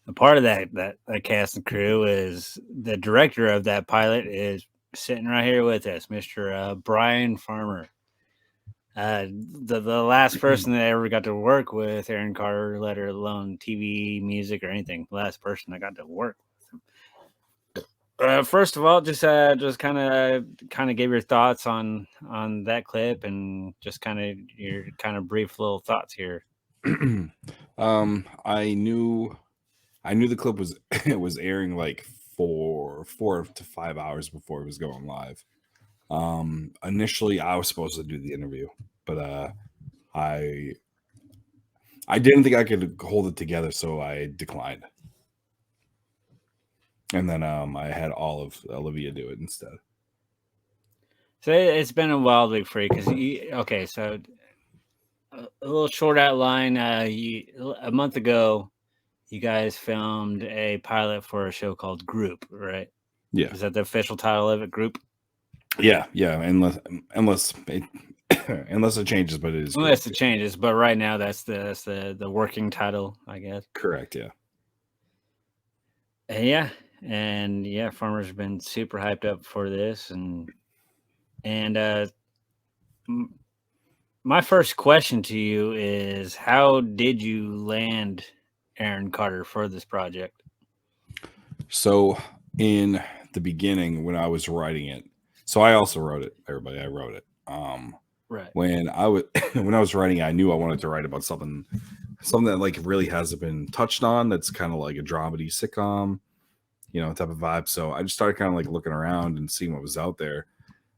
a part of that cast and crew is the director of that pilot is sitting right here with us, Mr. Brian Farmer. The last person that ever got to work with Aaron Carter, let alone TV, music, or anything. The last person I got to work with him. First of all, just kind of give your thoughts on that clip and just kind of your kind of brief little thoughts here. I knew the clip was it was airing like 4 to 5 hours before it was going live. Initially I was supposed to do the interview, but I didn't think I could hold it together, so I declined. And then I had Olivia do it instead. So it's been a wild week for you because so a little short outline. A month ago, you guys filmed a pilot for a show called Group, right? Yeah. Is that the official title of it, Group? Yeah. Unless it changes, but it is. Unless it changes, but right now that's the working title, I guess. Correct. Yeah. And Farmer's been super hyped up for this, and my first question to you is, how did you land Aaron Carter for this project? So in the beginning, when I was writing it, so I also wrote it. Everybody, I wrote it. Right. When I was writing it, I knew I wanted to write about something that like really hasn't been touched on. That's kind of like a dramedy sitcom, type of vibe. So I just started kind of like looking around and seeing what was out there.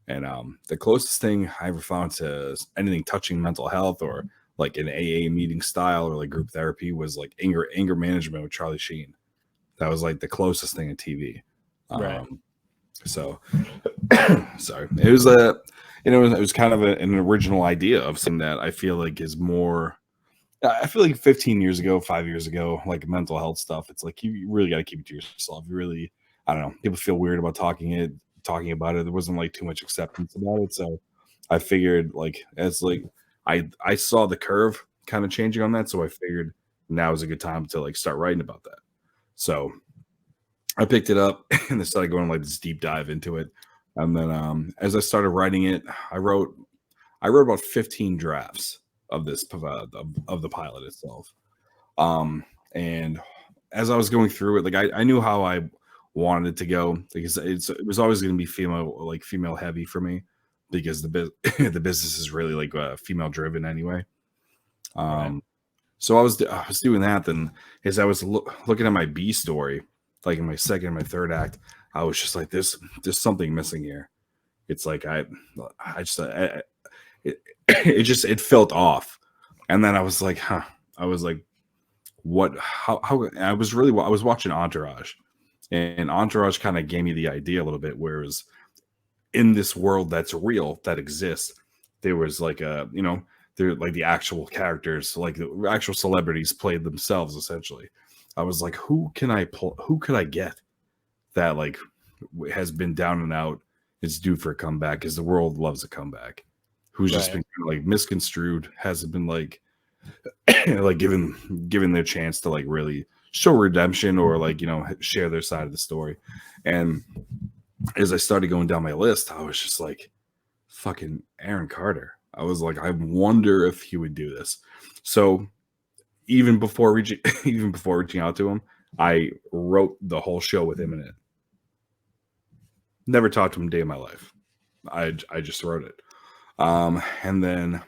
And the closest thing I ever found to anything touching mental health or like an AA meeting style or like group therapy was like anger management with Charlie Sheen. That was like the closest thing in TV. Right. So sorry. It was it was kind of an original idea of something that I feel like is more. I feel like 15 years ago, 5 years ago, like mental health stuff, it's like you really got to keep it to yourself. You really, I don't know, people feel weird about talking about it. There wasn't like too much acceptance about it. So I figured like as like I saw the curve kind of changing on that. So I figured now is a good time to like start writing about that. So I picked it up and I started going like this deep dive into it. And then as I started writing it, I wrote about 15 drafts. of the pilot itself. And as I was going through it, like I knew how I wanted it to go because it was always going to be female heavy for me because the business is really like female driven anyway. Right. So I was doing that. Then as I was looking at my B story, like in my second and my third act, I was just like, there's something missing here. It's like it felt off. And then I was like, what? How? I was watching Entourage, and Entourage kind of gave me the idea a little bit. Whereas in this world that's real, that exists, there was like they're like the actual characters, like the actual celebrities played themselves essentially. I was like, who could I get that like has been down and out, is due for a comeback, because the world loves a comeback, who's just been like misconstrued, hasn't been like like given their chance to like really show redemption or like share their side of the story. And as I started going down my list, I was just like, fucking Aaron Carter. I was like, I wonder if he would do this. So even before reaching out to him, I wrote the whole show with him in it. Never talked to him a day in my life. I just wrote it. And then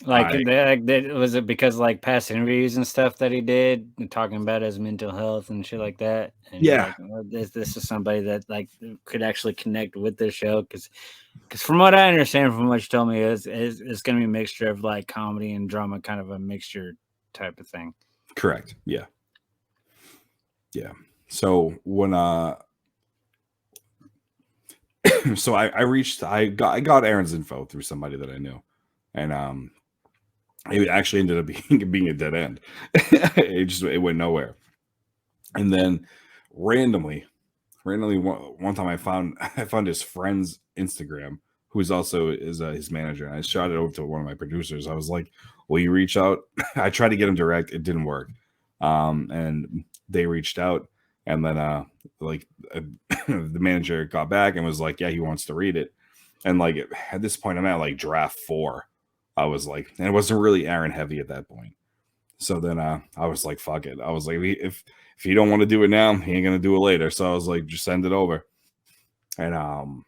was it because like past interviews and stuff that he did, and talking about his mental health and shit like that? And yeah, this is somebody that like could actually connect with this show, because from what I understand, from what you told me, it's going to be a mixture of like comedy and drama, kind of a mixture type of thing. Correct. Yeah. So when so I got Aaron's info through somebody that I knew, and it actually ended up being a dead end. it went nowhere. And then randomly one time I found his friend's Instagram, who is also his manager, and I shot it over to one of my producers. I was like, will you reach out? I tried to get him direct, it didn't work. And they reached out, and then the manager got back and was like, yeah, he wants to read it. And like at this point I'm at like draft 4. I was like, and it wasn't really Aaron heavy at that point. So then I was like, fuck it. I was like, if you don't want to do it now, he ain't gonna do it later. So I was like, just send it over. And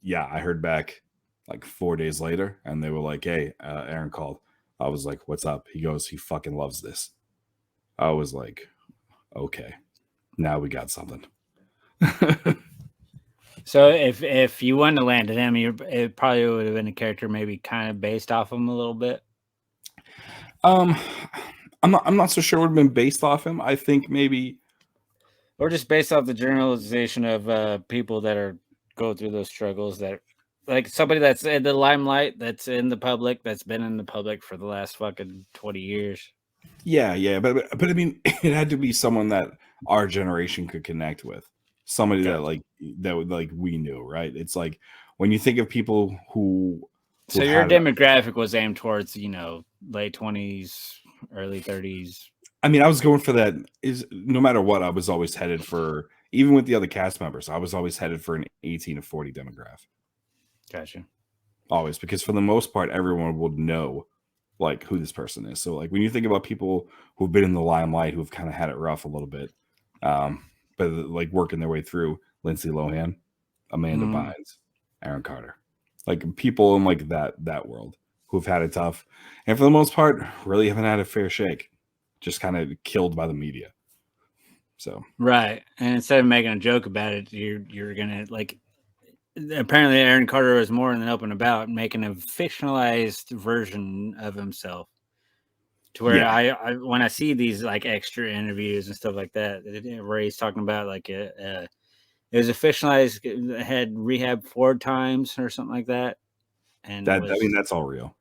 yeah, I heard back like 4 days later, and they were like, hey, Aaron called. I was like, what's up? He goes, he fucking loves this. I was like, okay, now we got something. So if you wouldn't have landed him, it probably would have been a character maybe kind of based off him a little bit. I'm not so sure it would have been based off him. I think maybe, or just based off the generalization of people that are go through those struggles, that like somebody that's in the limelight, that's in the public, that's been in the public for the last fucking 20 years. Yeah, but I mean, it had to be someone that our generation could connect with. Somebody that would like we knew, right? It's like when you think of people who so your demographic was aimed towards, late 20s, early 30s. I mean, I was going for that. Is no matter what, I was always headed for, even with the other cast members, I was always headed for an 18 to 40 demographic. Gotcha. Always, because for the most part, everyone would know like who this person is. So like when you think about people who've been in the limelight, who've kind of had it rough a little bit, but like working their way through, Lindsay Lohan, Amanda Bynes, Aaron Carter, like people in like that world who've had it tough, and for the most part, really haven't had a fair shake, just kind of killed by the media. So right, and instead of making a joke about it, you're gonna like. Apparently, Aaron Carter was more than open about making a fictionalized version of himself. To where I when I see these like extra interviews and stuff like that, where he's talking about like it was a fictionalized, had rehab 4 times or something like that, and I mean that's all real,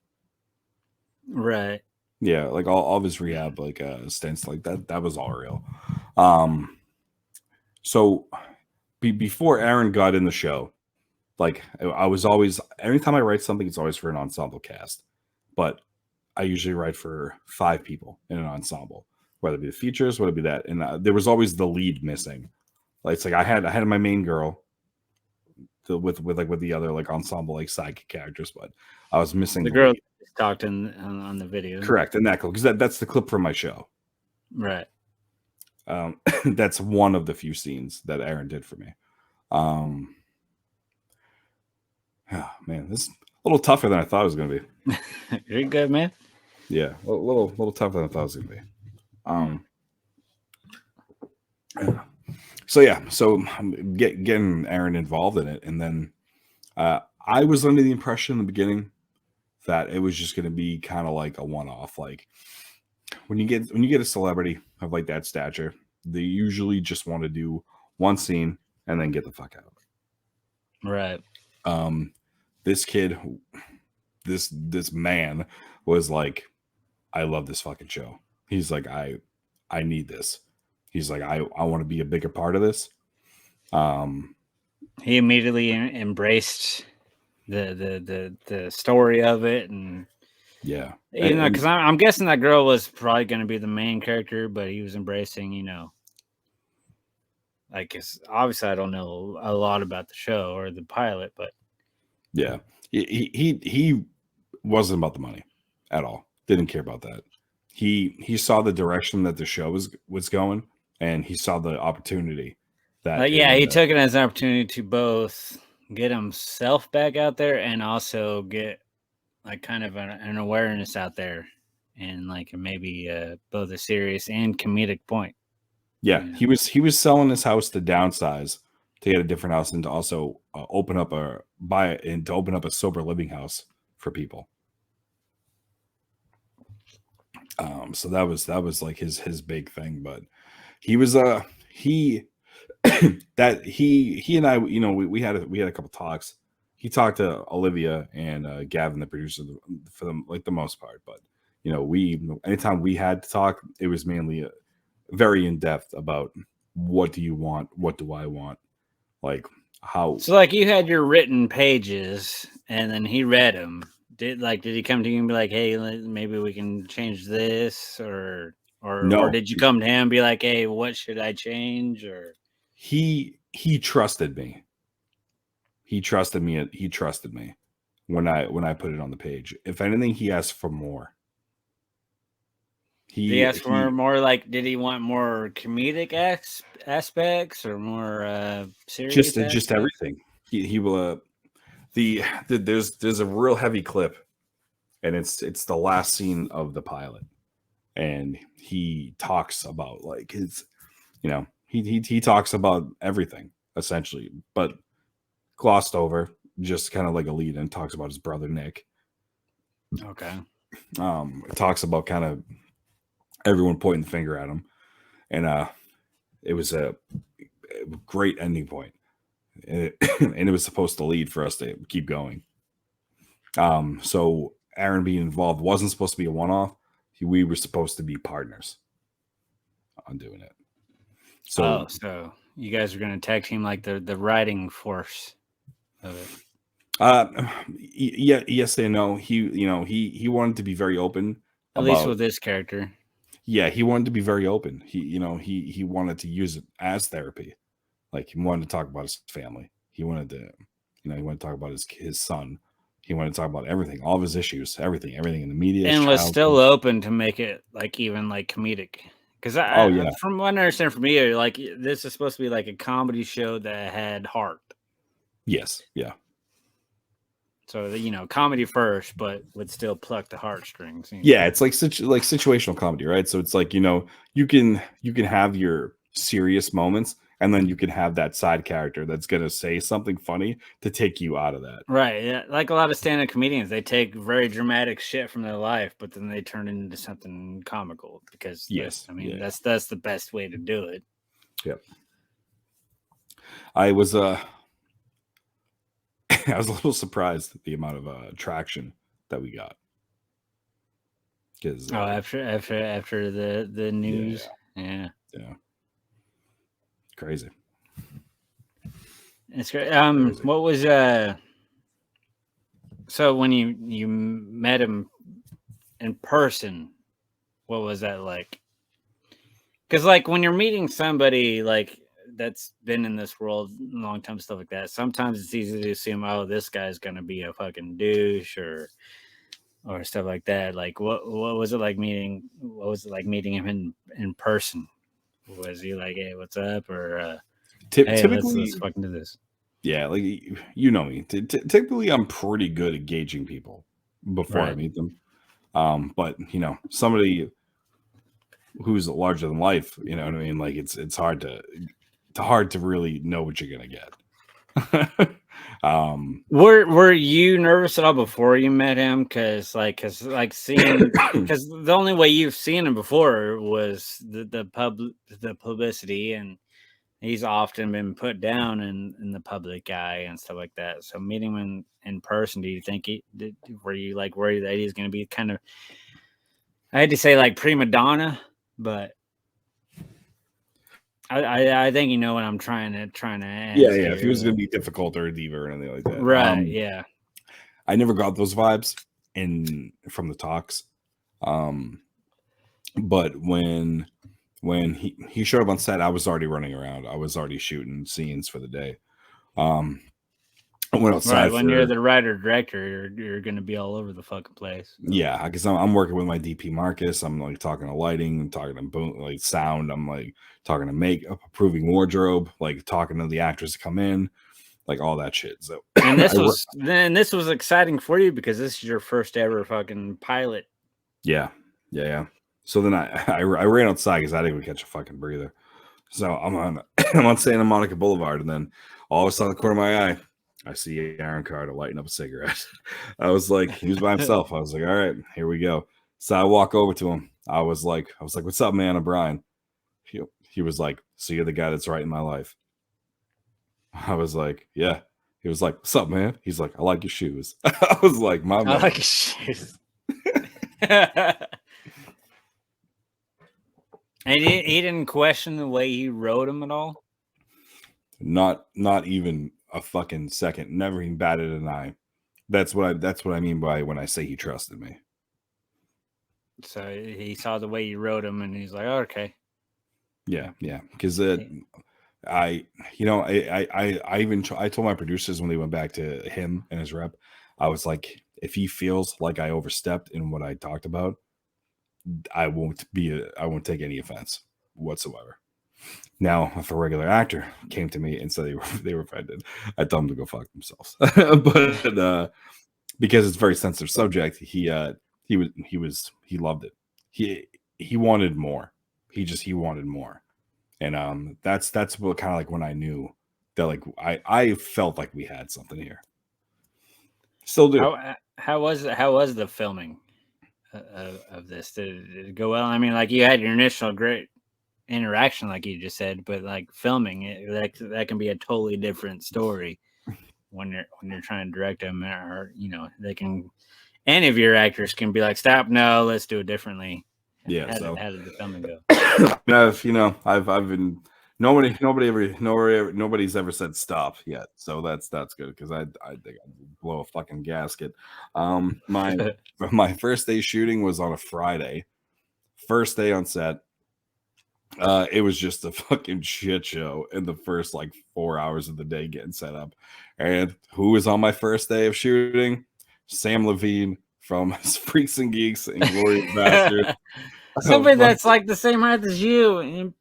right? Yeah, like all of his rehab like stints like that was all real. So before Aaron got in the show, like I was always, every time I write something, it's always for an ensemble cast, but I usually write for 5 people in an ensemble, whether it be the features, whether it be that. And there was always the lead missing. Like it's like I had my main girl, with the other like ensemble like sidekick characters, but I was missing The girl lead. talked on the video. Correct, and that because that's the clip from my show. Right. That's one of the few scenes that Aaron did for me. Oh, man, this is a little tougher than I thought it was going to be. You're good, man. Yeah, a little tougher than I thought it was going to be. So yeah, so getting Aaron involved in it, and then I was under the impression in the beginning that it was just going to be kind of like a one-off. Like when you get a celebrity of like that stature, they usually just want to do one scene and then get the fuck out. Right. This kid, this man was like, I love this fucking show. He's like, I need this. He's like, I want to be a bigger part of this. He immediately embraced the story of it, and yeah, you know, because I'm guessing that girl was probably going to be the main character, but he was embracing, you know, like, cause obviously I don't know a lot about the show or the pilot, but yeah, he wasn't about the money at all. Didn't care about that. He saw the direction that the show was going, and he saw the opportunity that he took it as an opportunity to both get himself back out there and also get like kind of an awareness out there, and like maybe both a serious and comedic point. Yeah, he was selling his house to downsize to get a different house, and to also open up a sober living house for people. So that was like his big thing, but he was he and I, you know, we had a couple talks. He talked to Olivia and Gavin, the producer, for them like the most part, but you know, anytime we had to talk, it was mainly very in depth about what do you want, what do I want, like how. So like you had your written pages, and then he read them. Did he come to you and be like, hey, maybe we can change this, or No. or did you come to him and be like, hey, what should I change? Or he trusted me. He trusted me when I put it on the page. If anything, he asked for more. He asked for more. Like, did he want more comedic aspects or more serious? Just everything. He will. There's a real heavy clip, and it's the last scene of the pilot, and he talks about like his, you know, he talks about everything essentially, but glossed over, just kind of like a lead, and talks about his brother Nick. Okay. It talks about kind of everyone pointing the finger at him, and it was a great ending point. And it was supposed to lead for us to keep going. So Aaron being involved wasn't supposed to be a one-off. We were supposed to be partners on doing it. So, so you guys are going to tag team like the writing force of it. Yeah, yes and no. He wanted to be very open. At least with this character. Yeah, he wanted to be very open. He wanted to use it as therapy. Like he wanted to talk about his family. He wanted to, he wanted to talk about his son. He wanted to talk about everything, all of his issues, everything in the media. And was still open to make it like even like comedic. Because from what I understand from you, like this is supposed to be like a comedy show that had heart. Yes. Yeah. So comedy first, but would still pluck the heartstrings. Yeah, it's like situational comedy, right? So it's like you can have your serious moments, and then you can have that side character that's gonna say something funny to take you out of that. Right. Yeah. Like a lot of stand-up comedians, they take very dramatic shit from their life, but then they turn it into something comical because that's the best way to do it. Yep. I was I was a little surprised at the amount of traction that we got. Because after the news, yeah. Crazy. It's great. What was so when you met him in person, what was that like? Because like when you're meeting somebody, like that's been in this world a long time, stuff like that. Sometimes it's easy to assume, oh, this guy's gonna be a fucking douche or stuff like that. Like what was it like meeting? What was it like meeting him in person? Was he like, hey, what's up? Or hey, Typically, let's fucking do this. yeah, like you know me. Typically, I'm pretty good at gauging people before I Right. meet them. But you know, somebody who's larger than life, you know what I mean? Like it's hard to really know what you're gonna get. Were you nervous at all before you met him? Cause seeing, because the only way you've seen him before was the publicity, and he's often been put down in the public eye and stuff like that. So meeting him in person, do you think were you like worried that he's going to be kind of, I had to say like prima donna, but I think you know what I'm trying to ask. Yeah. If he was going to be difficult or a diva or anything like that, right? Yeah. I never got those vibes from the talks. But when he showed up on set, I was already running around. I was already shooting scenes for the day. I went outside. Right, when you're the writer director, you're going to be all over the fucking place. So. Yeah, because I'm working with my DP Marcus. I'm like talking to lighting, talking to boom, like sound. I'm like talking to makeup, approving wardrobe, like talking to the actors to come in, like all that shit. So and this was exciting for you because this is your first ever fucking pilot. Yeah. So then I ran outside because I didn't even catch a fucking breather. So I'm on Santa Monica Boulevard, and then all of a sudden, the corner of my eye, I see Aaron Carter lighting up a cigarette. I was like, he was by himself. I was like, all right, here we go. So I walk over to him. I was like, what's up, man? I'm Brian. He was like, so you're the guy that's right in my life. I was like, yeah. He was like, what's up, man? He's like, I like your shoes. I was like, my man. I like your shoes. And he didn't question the way you wrote him at all? Not even a fucking second. Never even batted an eye. That's what I mean by when I say he trusted me. So he saw the way you wrote him, and he's like, oh, okay. Yeah. Because I told my producers when they went back to him and his rep, I was like, if he feels like I overstepped in what I talked about, I won't take any offense whatsoever. Now, if a regular actor came to me and said they were offended, I'd tell them to go fuck themselves. But because it's a very sensitive subject, he loved it. He wanted more. He wanted more. And that's what kind of like when I knew that like I felt like we had something here. Still do. How was the filming of this? Did it go well? I mean, like you had your initial great interaction, like you just said, but like filming it, that can be a totally different story when you're trying to direct them, or you know, they can. Any of your actors can be like, stop, no, let's do it differently. Yeah. How did the filming go? I've been nobody's ever said stop yet, so that's good because I think I'd blow a fucking gasket. My first day shooting was on a Friday. First day on set, it was just a fucking shit show in the first like 4 hours of the day getting set up. And who was on my first day of shooting? Sam Levine from Freaks and Geeks and Glorious Bastards. Somebody that's like the same height as you, and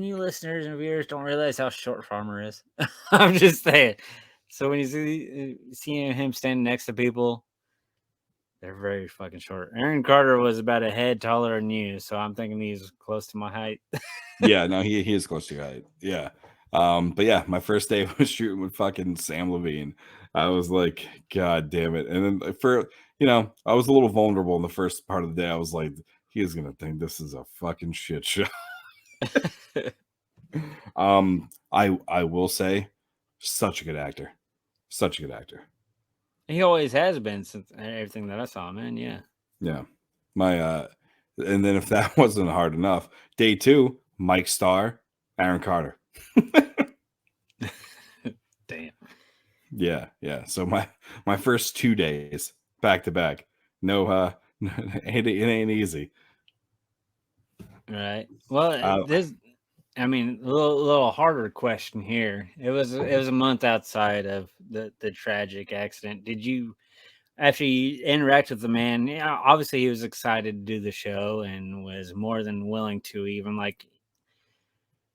you listeners and viewers don't realize how short Farmer is. I'm just saying. So when you see him standing next to people, they're very fucking short. Aaron Carter was about a head taller than you, so I'm thinking he's close to my height. Yeah, no, he is close to your height. Yeah. But yeah, my first day was shooting with fucking Sam Levine. I was like, God damn it. And then I was a little vulnerable in the first part of the day. I was like, he is gonna think this is a fucking shit show. I will say, such a good actor. Such a good actor. He always has been since everything that I saw, man. Yeah. Yeah. And then if that wasn't hard enough, day 2, Mike Starr, Aaron Carter. Damn. Yeah. So my first 2 days back to back. No, it ain't easy. Right. Well, I mean, a little harder question here. It was a month outside of the tragic accident. Did you, after you interact with the man? Yeah, obviously he was excited to do the show and was more than willing to even like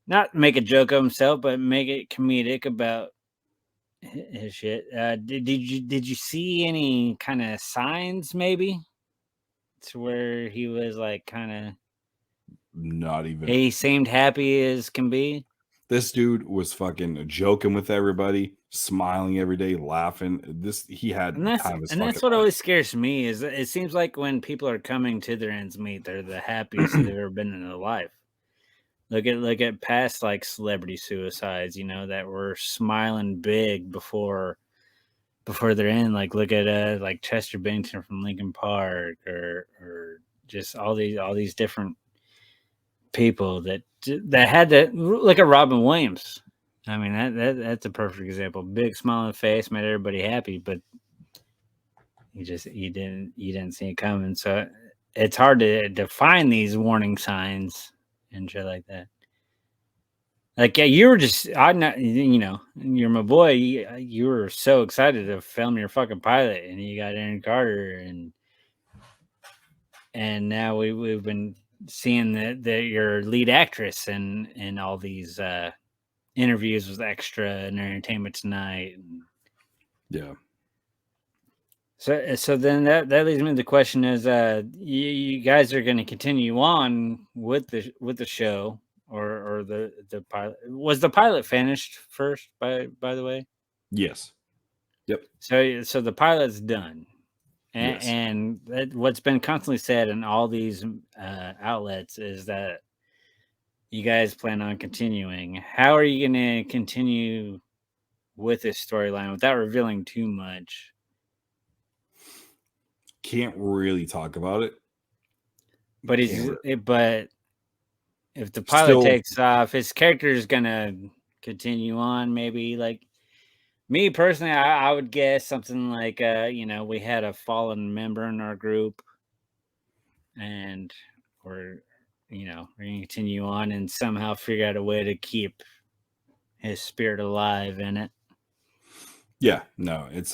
not make a joke of himself, but make it comedic about his shit. Did you see any kind of signs maybe to where he was like kind of Not even. he seemed happy as can be? This dude was fucking joking with everybody, smiling every day, laughing. He had And that's time of his and that's fucking what life. always scares me is that it seems like when people are coming to their ends meet, they're the happiest they've ever been in their life. Look at past like celebrity suicides, you know, that were smiling big before they're in. Like look at like Chester Bennington from Lincoln Park, or just all these different people that had that. Look at Robin Williams. I mean that's a perfect example. Big smiling face made everybody happy, but you didn't see it coming. So it's hard to define these warning signs and shit like that. Like yeah, you were just I not you know you're my boy. You were so excited to film your fucking pilot, and you got Aaron Carter, and now we've been seeing that your lead actress in all these interviews with Extra and Entertainment Tonight. Yeah. So then that leads me to the question is you guys are going to continue on with the show or the pilot. Was the pilot finished first by the way? Yes. Yep. So the pilot's done. Yes. And what's been constantly said in all these outlets is that you guys plan on continuing. How are you going to continue with this storyline without revealing too much? Can't really talk about it. But but if the pilot Still, takes off, his character is gonna continue on. Maybe like me personally, I would guess something like you know, we had a fallen member in our group, and we're you know we're gonna continue on and somehow figure out a way to keep his spirit alive in it. yeah, no, it's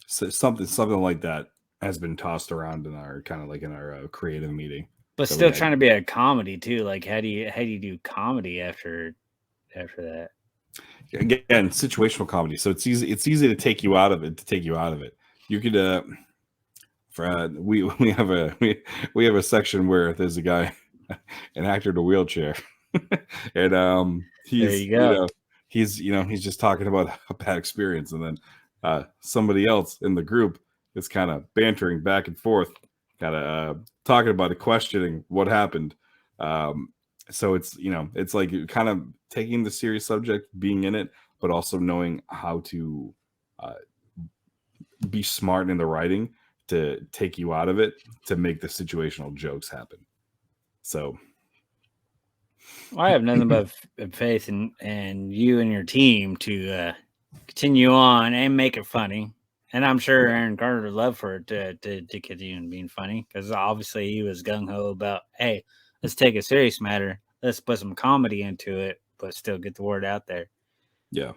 something like that has been tossed around in our kind of like in our creative meeting. But that we still had. trying to be a comedy too. Like how do you do comedy after that? Again, situational comedy, so it's easy to take you out of it. You could we have a section where there's a guy, an actor in a wheelchair, and There he's you go. he's just talking about a bad experience, and then somebody else in the group is kind of bantering back and forth, kind of talking about it, questioning what happened. So it's like kind of taking the serious subject, being in it, but also knowing how to be smart in the writing to take you out of it, to make the situational jokes happen. So Well, I have nothing but faith in you and your team to continue on and make it funny. And I'm sure Aaron Carter would love for it to continue being funny because obviously he was gung ho about, hey, let's take a serious matter, let's put some comedy into it, but still get the word out there. yeah,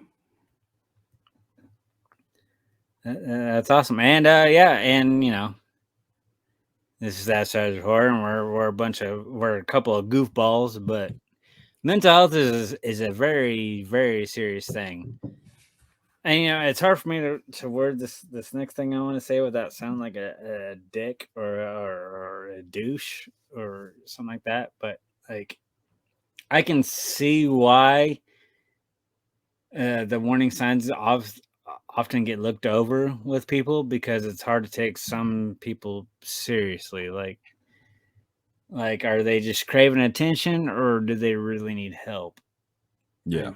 That's awesome. And yeah, and you know, this is Outsiders Horror, and we're a couple of goofballs, but mental health is a very very serious thing. And you know, it's hard for me to word this next thing I want to say without sounding like a dick or a douche or something like that. But like, I can see why the warning signs often get looked over with people because it's hard to take some people seriously. Like, are they just craving attention or do they really need help? yeah.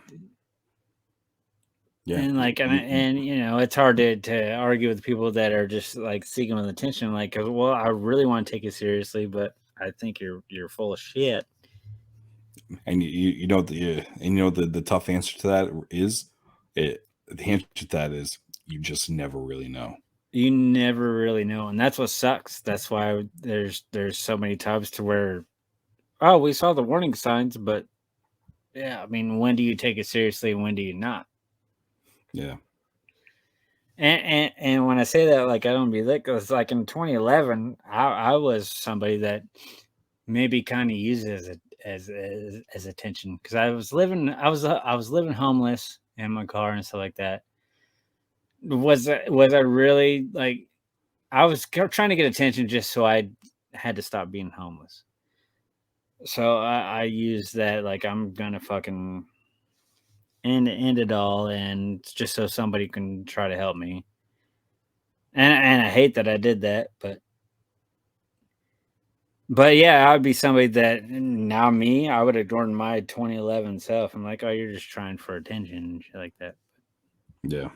Yeah. And like, and you know, it's hard to argue with people that are just like seeking with attention. Like, well, I really want to take it seriously, but I think you're full of shit. And you know the tough answer to that is the answer to that is you just never really know. You never really know, and that's what sucks. That's why there's so many times to where, oh, we saw the warning signs, but Yeah, I mean, when do you take it seriously and when do you not? Yeah. And when I say that, like, I don't be lit, because like in 2011, I was somebody that maybe kind of used it as attention, because I was living homeless in my car and stuff like that. Was I really like, I was trying to get attention just so I had to stop being homeless. So I used that, like, I'm gonna fucking end it all, and just so somebody can try to help me. And I hate that I did that, but yeah, I would be somebody that now me, I would adorn my 2011 self. I'm like, oh, you're just trying for attention and shit like that. Yeah.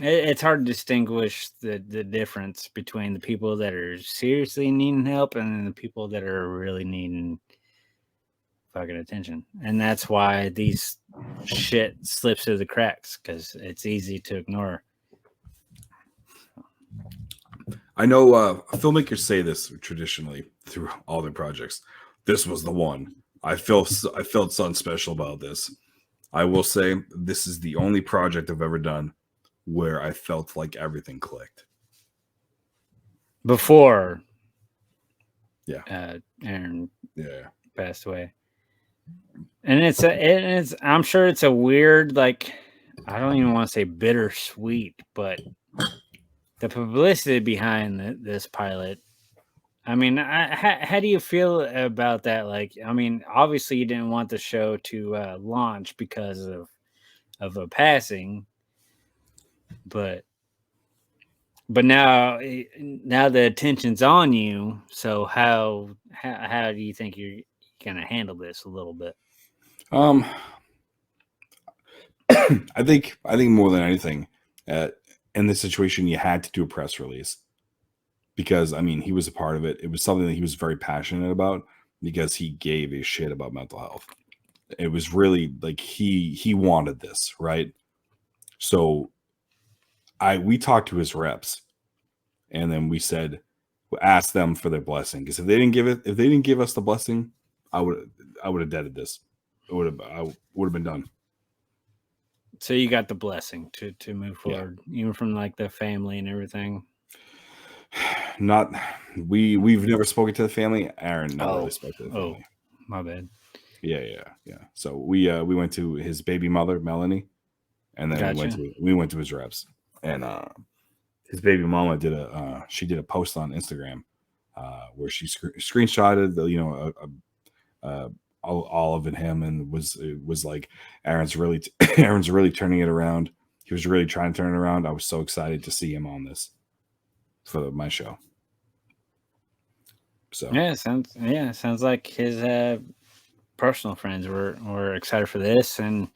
It's hard to distinguish the difference between the people that are seriously needing help and the people that are really needing fucking attention. And that's why these shit slips through the cracks, because it's easy to ignore. I know filmmakers say this traditionally through all their projects. This was the one. I felt something special about this. I will say this is the only project I've ever done where I felt like everything clicked. Before Yeah. Aaron Yeah. passed away. And it's I'm sure it's a weird, like, I don't even want to say bittersweet, but the publicity behind this pilot. I mean, how do you feel about that? Like, I mean, obviously you didn't want the show to launch because of a passing, but now the attention's on you. So how do you think you're gonna handle this a little bit? I think more than anything, in this situation, you had to do a press release because I mean he was a part of it. It was something that he was very passionate about because he gave a shit about mental health. It was really like he wanted this, right? So we talked to his reps, and then we asked them for their blessing, because if they didn't give us the blessing, I would have deaded this. I would have been done. So you got the blessing to move forward, even from like the family and everything. Not we've never spoken to the family. Aaron never really spoke to the family. My bad. Yeah. So we went to his baby mother, Melanie, and then we went to his reps, and his baby mama did a post on Instagram where she screenshotted Olive and him, and was like, Aaron's really turning it around. He was really trying to turn it around. I was so excited to see him on this for my show. So sounds like his personal friends were excited for this, and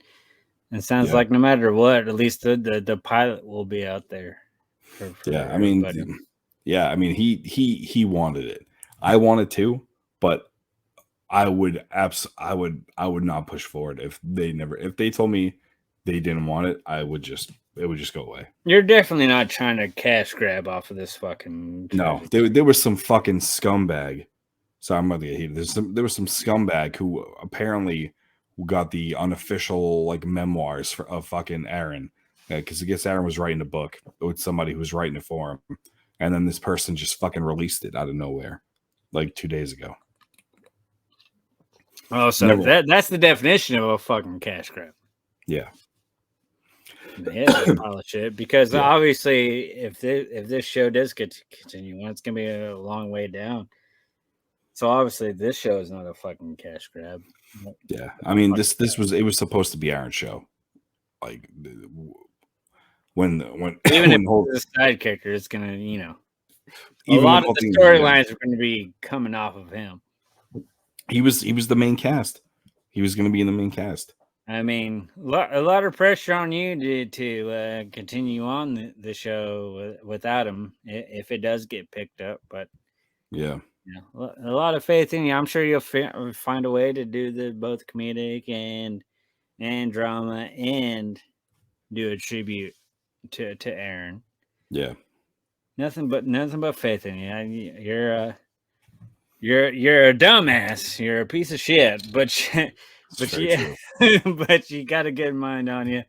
it sounds like no matter what, at least the pilot will be out there. For I mean, he wanted it. I wanted to, but I would not push forward if they told me they didn't want it. It would just go away. You're definitely not trying to cash grab off of this fucking. No, there was some fucking scumbag. So I'm about to get heated. There was some scumbag who apparently got the unofficial like memoirs of fucking Aaron, because I guess Aaron was writing a book with somebody who was writing it for him, and then this person just fucking released it out of nowhere, like 2 days ago. Oh, so that's the definition of a fucking cash grab. Yeah. Yeah, pile of shit. Because obviously, if this show does get to continue, it's gonna be a long way down. So obviously, this show is not a fucking cash grab. Yeah, I mean, it was supposed to be Aaron's show. Like when even if it's a side character, it's gonna a lot of the storylines are going to be coming off of him. He was the main cast. He was going to be in the main cast. I mean, a lot of pressure on you to continue on the show without him if it does get picked up. But yeah, a lot of faith in you. I'm sure you'll find a way to do both comedic and drama and do a tribute to Aaron. Yeah, nothing but faith in you. You're a dumbass. You're a piece of shit, but But very yeah, true. but you got a good mind on you,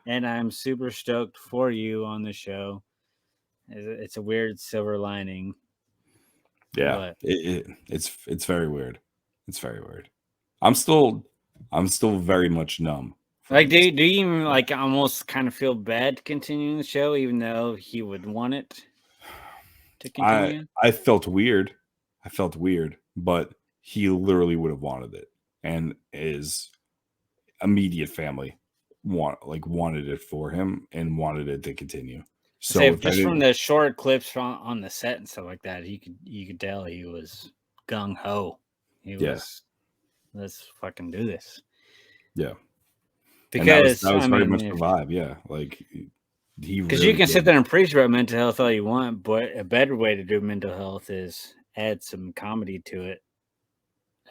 and I'm super stoked for you on the show. It's a weird silver lining. Yeah, But it's very weird. It's very weird. I'm still very much numb. like, do you even like almost kind of feel bad continuing the show, even though he would want it to continue? I felt weird. I felt weird, but he literally would have wanted it, and his immediate family wanted it for him and wanted it to continue. So Say if just from any, the short clips on the set and stuff like that, you could tell he was gung ho. He Yeah. was, let's fucking do this. yeah, and Because that was I very mean, much the vibe. Yeah, like he because really you can did. sit there and preach about mental health all you want, but a better way to do mental health is add some comedy to it,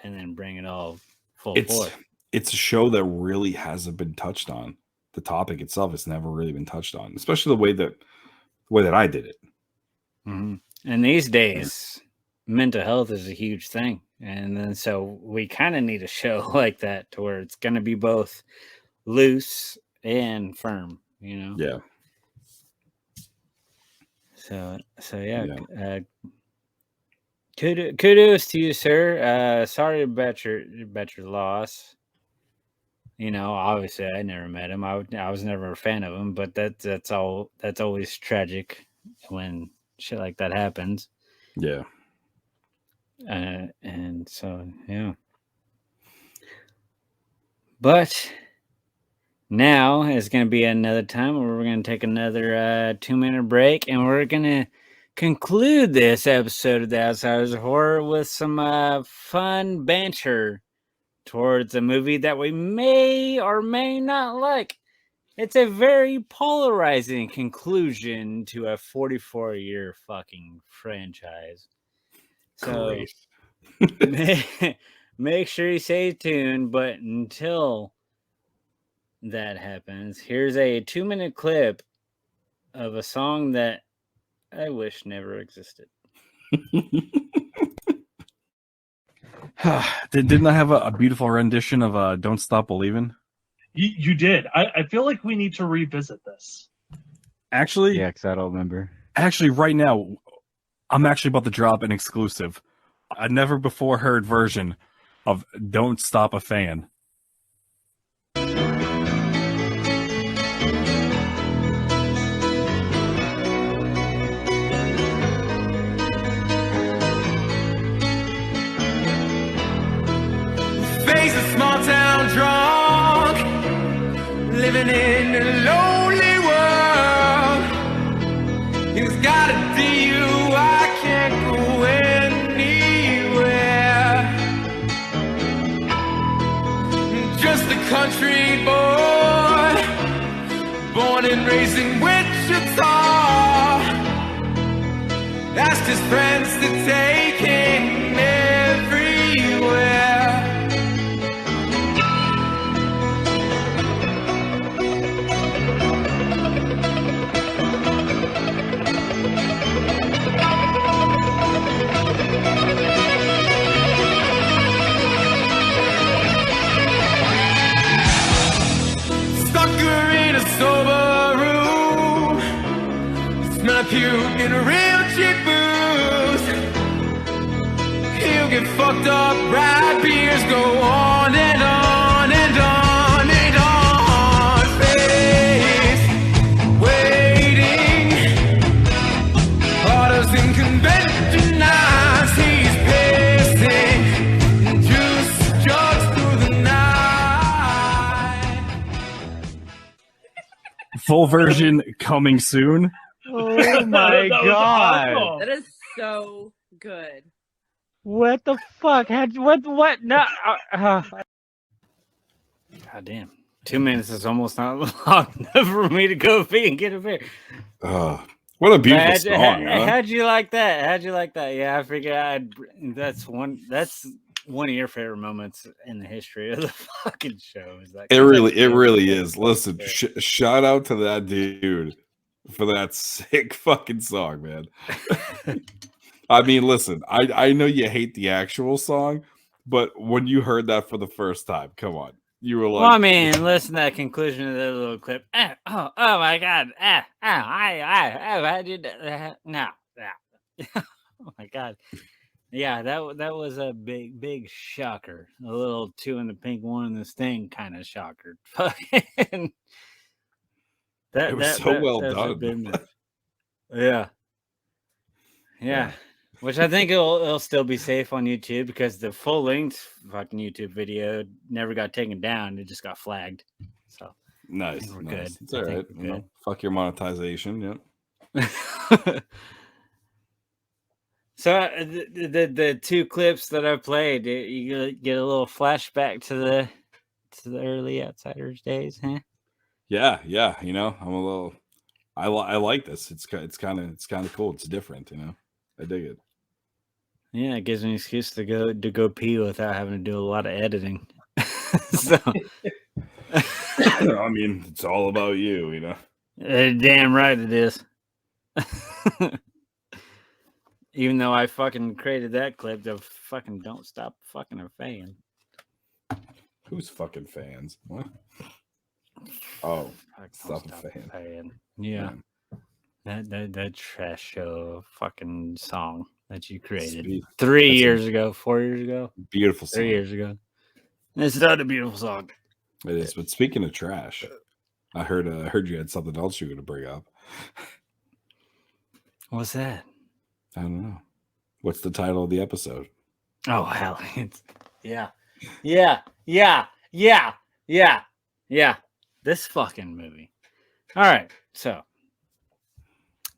and then bring it all full force. It's a show that really hasn't been touched on. The topic itself has never really been touched on, especially the way that I did it. Mm-hmm. And these days, mental health is a huge thing, and then so we kind of need a show like that to where it's going to be both loose and firm, you know. Yeah. So yeah. Kudos to you, sir. Sorry about your loss. You know, obviously, I never met him. I was never a fan of him, but that's always tragic when shit like that happens. Yeah. And so yeah. But now is going to be another time where we're going to take another 2-minute break, and we're going to conclude this episode of the Outsiders of Horror with some fun banter towards a movie that we may or may not like. It's a very polarizing conclusion to a 44-year fucking franchise. So make sure you stay tuned, but until that happens, here's a 2-minute clip of a song that I wish never existed. Didn't I have a beautiful rendition of Don't Stop Believing? You did. I feel like we need to revisit this. Actually, Yeah, because I don't remember. Actually, right now, I'm actually about to drop an exclusive. A never before heard version of Don't Stop a Fan. Face a small town drunk, living in a lonely world. He's got a DUI, can't go anywhere. Just a country boy, born and raised in Wichita. Asked his friends to take him everywhere. Stucker in a sober room, smell puke in a real cheap booze. He'll get fucked up, ride beers, go on and on and on and on. Face waiting, orders in convention eyes. He's pacing, juice jugs through the night. Full version coming soon. Oh That was awesome. That is so good. What the fuck? What? No. God damn. 2 minutes is almost not long enough for me to go feed and get a beer. What a beautiful song, huh? How'd you like that? Yeah, I figured that's one of your favorite moments in the history of the fucking show. Is that It really is. Listen, shout out to that dude for that sick fucking song, man. I mean, listen, I know you hate the actual song, But when you heard that for the first time, come on, you were like, Well, I mean, listen to that conclusion of the little clip. Oh my God. I did that. No. Oh my God. Yeah, that was a big shocker. A little 2 in the pink, 1 in the sting kind of shocker. Fucking it was so well done. Yeah. Which I think it'll still be safe on YouTube because the full length fucking YouTube video never got taken down. It just got flagged. So Nice. we're Nice. good. It's all right. You know, fuck your monetization. Yep. So the 2 clips that I played, you get a little flashback to the early Outsiders days, huh? Yeah. You know, I'm a little. I like this. It's kind of cool. It's different. You know, I dig it. Yeah, it gives me an excuse to go pee without having to do a lot of editing. So, I mean, it's all about you. You know. Damn right it is. Even though I fucking created that clip to fucking don't stop fucking a fan. Who's fucking fans? What? Oh, stop a fan. Yeah. That trash show fucking song that you created 3 years ago, 4 years ago. Beautiful song. 3 years ago. It's not a beautiful song. It is. But speaking of trash, I heard you had something else you were going to bring up. What's that? I don't know. What's the title of the episode? Oh, hell. Yeah. This fucking movie. All right. So,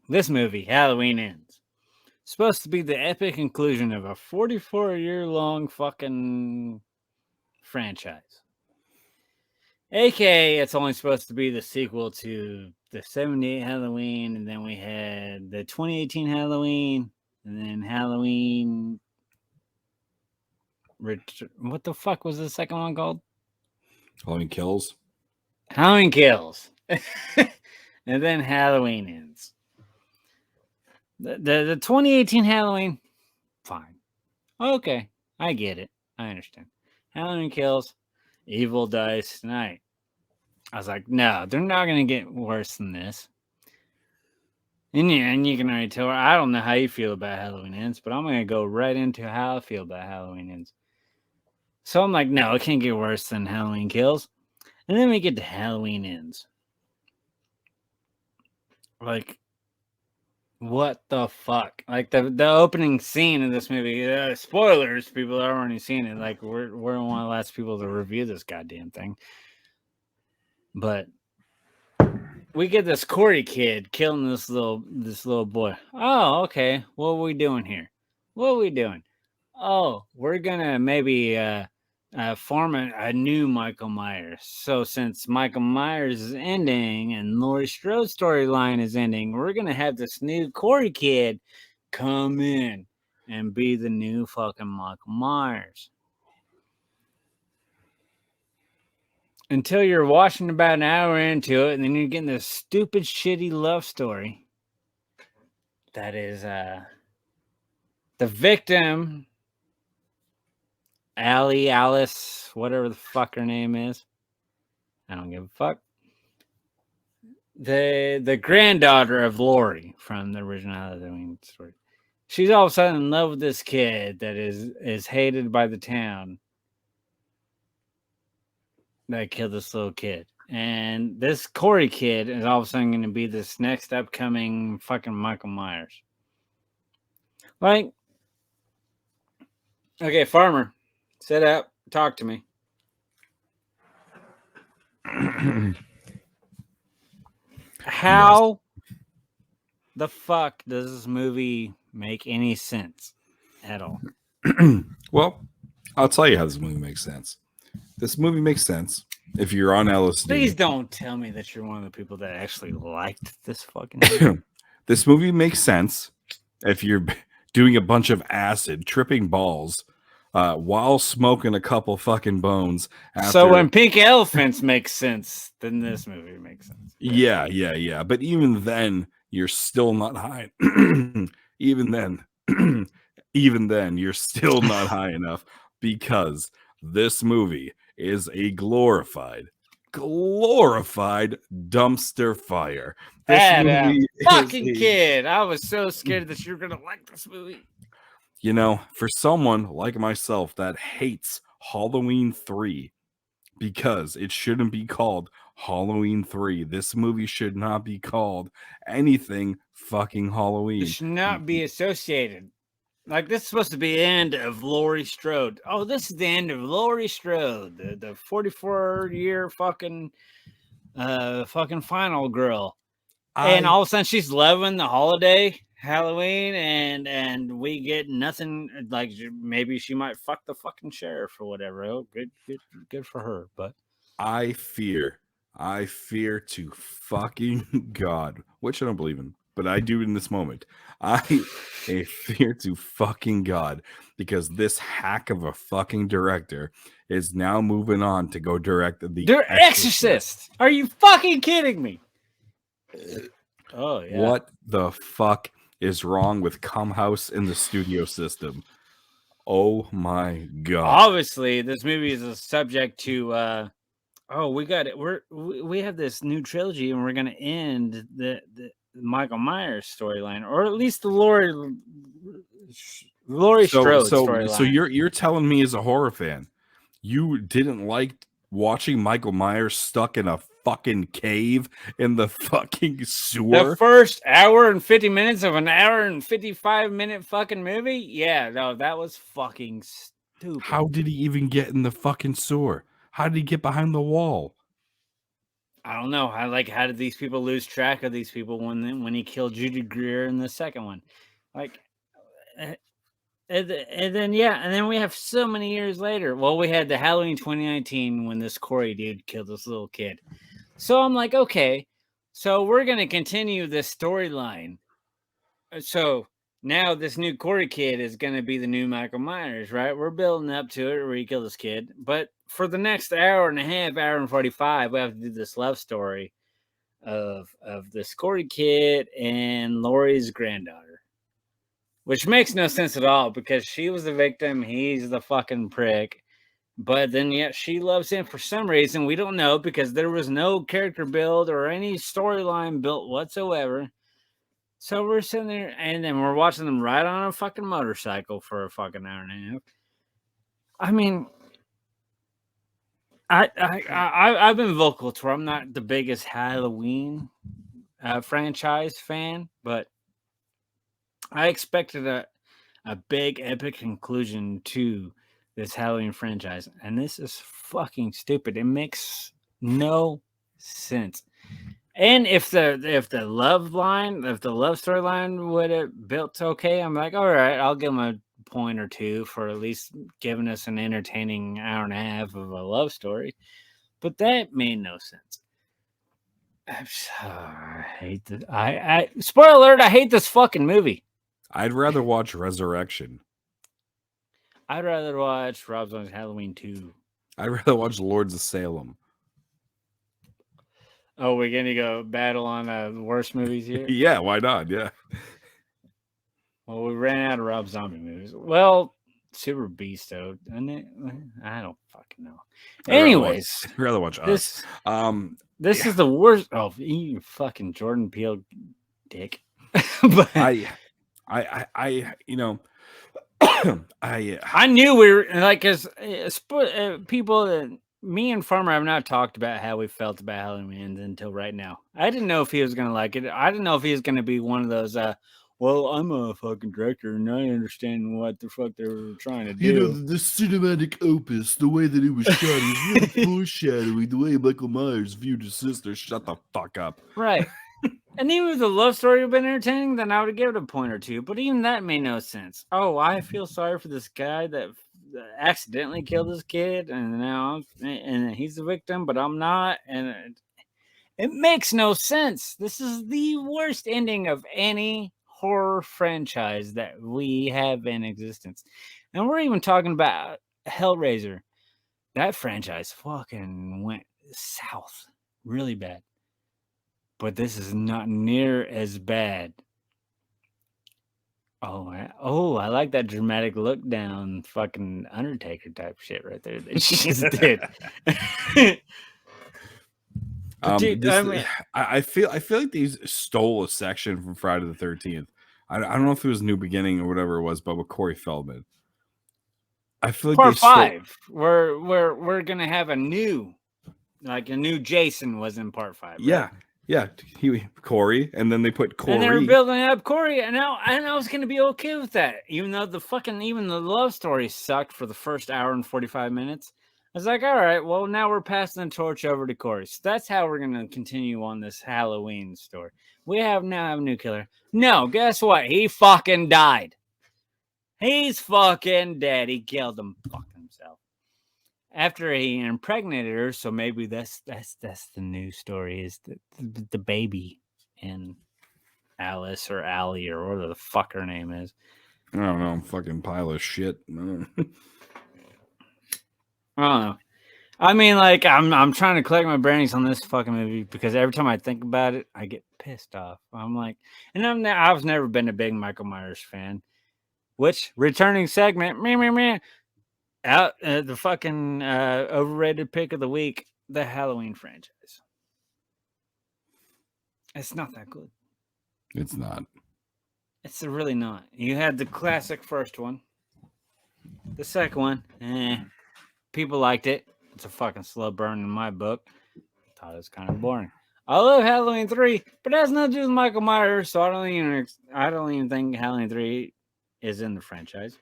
this movie, Halloween Ends, supposed to be the epic conclusion of a 44-year-long fucking franchise. AKA, it's only supposed to be the sequel to the 78 Halloween, and then we had the 2018 Halloween, and then Halloween. What the fuck was the second one called? Halloween Kills. Halloween Kills. And then Halloween Ends. The 2018 Halloween, fine. Okay, I get it. I understand. Halloween Kills, Evil Dies Tonight. I was like, no, they're not going to get worse than this. And you can already tell, I don't know how you feel about Halloween Ends, but I'm going to go right into how I feel about Halloween Ends. So I'm like, no, it can't get worse than Halloween Kills. And then we get to Halloween Ends. Like, what the fuck? Like, the opening scene of this movie, spoilers, people are already seen it. Like, we're one of the last people to review this goddamn thing. But we get this Corey kid killing this little boy. Oh, okay. What are we doing here? What are we doing? Oh, we're gonna maybe form a new Michael Myers. So since Michael Myers is ending and Laurie Strode's storyline is ending, we're gonna have this new Corey kid come in and be the new fucking Michael Myers. Until you're watching about an hour into it, and then you're getting this stupid, shitty love story. That is the victim, Alice, whatever the fuck her name is. I don't give a fuck. The granddaughter of Laurie from the original Halloween story. She's all of a sudden in love with this kid that is hated by the town. That killed this little kid. And this Corey kid is all of a sudden going to be this next upcoming fucking Michael Myers. Like, okay, Farmer, sit up, talk to me. How the fuck does this movie make any sense at all? Well, I'll tell you how this movie makes sense. This movie makes sense if you're on LSD. Please don't tell me that you're one of the people that actually liked this fucking movie. This movie makes sense if you're doing a bunch of acid, tripping balls, while smoking a couple fucking bones. So when Pink Elephants makes sense, then this movie makes sense. Yeah. But even then, you're still not high. even then, you're still not high enough because this movie is a glorified dumpster fire. This movie fucking is kid. I was so scared that you were gonna like this movie. you know, for someone like myself that hates Halloween 3 because it shouldn't be called Halloween 3. This movie should not be called anything fucking Halloween. It should not be associated. Like, this is supposed to be the end of Laurie Strode. Oh, this is the end of Laurie Strode, the 44-year fucking final girl. And all of a sudden she's loving the holiday, Halloween, and we get nothing. Like, maybe she might fuck the fucking sheriff or whatever. Oh, good for her. But I fear to fucking God, which I don't believe in, but I do in this moment. I fear to fucking God because this hack of a fucking director is now moving on to go direct the Exorcist. Are you fucking kidding me? Oh yeah. What the fuck is wrong with Cum House in the studio system? Oh my God. Obviously, this movie is a subject to we got it. We have this new trilogy, and we're gonna end the Michael Myers storyline, or at least the Laurie Strode storyline. So you're telling me as a horror fan, you didn't like watching Michael Myers stuck in a fucking cave in the fucking sewer? The first hour and 50 minutes of an hour and 55-minute fucking movie? Yeah, no, that was fucking stupid. How did he even get in the fucking sewer? How did he get behind the wall? I don't know. How did these people lose track of these people when he killed Judy Greer in the second one? Like, and then we have so many years later. Well, we had the Halloween 2019 when this Corey dude killed this little kid. So I'm like, okay, so we're gonna continue this storyline. So now this new Corey kid is gonna be the new Michael Myers, right? We're building up to it where he killed this kid, but for the next hour and a half, hour and 45, we have to do this love story of this Corey kid and Laurie's granddaughter, which makes no sense at all because she was the victim, he's the fucking prick. But then yet she loves him for some reason. We don't know because there was no character build or any storyline built whatsoever. So we're sitting there and then we're watching them ride on a fucking motorcycle for a fucking hour and a half. I mean, I've been vocal to where I'm not the biggest Halloween franchise fan, but I expected a big epic conclusion to this Halloween franchise, and this is fucking stupid. It makes no sense. And if the love storyline would have built okay, I'm like, all right, I'll give him a point or two for at least giving us an entertaining hour and a half of a love story. But that made no sense. I hate that. I spoiler alert, I hate this fucking movie. I'd rather watch Resurrection. I'd rather watch Rob Zombie's Halloween 2. I'd rather watch Lords of Salem. Oh, we're going to go battle on the worst movies here? Yeah, why not? Yeah. Well, we ran out of Rob Zombie movies. Well, Super Beast, though. I don't fucking know. Anyways. I'd rather watch Us. This is the worst. Oh, you fucking Jordan Peele dick. But you know, I knew we were like, because people, me and Farmer have not talked about how we felt about Halloween until right now. I didn't know if he was going to like it. I didn't know if he was going to be one of those, well, I'm a fucking director and I understand what the fuck they were trying to do. You know, the cinematic opus, the way that it was shot is really foreshadowing the way Michael Myers viewed his sister. Shut the fuck up. Right. And even if the love story had been entertaining, then I would give it a point or two. But even that made no sense. Oh, I feel sorry for this guy that accidentally killed this kid, and now he's the victim, but I'm not. And it makes no sense. This is the worst ending of any horror franchise that we have in existence. And we're even talking about Hellraiser. That franchise fucking went south really bad. But this is not near as bad. I like that dramatic look down, fucking Undertaker type shit right there that she just did. But dude, This, I mean, I feel like these stole a section from Friday the 13th. I don't know if it was New Beginning or whatever it was, but with Corey Feldman. I feel like they part stole. 5, we're gonna have a new Jason was in part 5. Right? Yeah. Corey, and then they put Corey. And they were building up Corey, and I was gonna be okay with that, even though even the love story sucked for the first hour and 45 minutes. I was like, all right, well, now we're passing the torch over to Corey. So that's how we're gonna continue on this Halloween story. We now have a new killer. No, guess what? He fucking died. He's fucking dead. He killed him himself after he impregnated her. So maybe that's the new story, is the baby and Alice or Allie or whatever the fuck her name is. I don't know. Fucking pile of shit. I don't know. I mean, like, I'm trying to collect my bearings on this fucking movie because every time I think about it, I get pissed off. I'm like, and I've never been a big Michael Myers fan. Which returning segment, out the fucking overrated pick of the week, the Halloween franchise. It's not that good. It's not. It's really not. You had the classic first one. The second one, people liked it. It's a fucking slow burn in my book. Thought it was kind of boring. I love Halloween 3, but it has nothing to do with Michael Myers, so I don't even think Halloween 3 is in the franchise.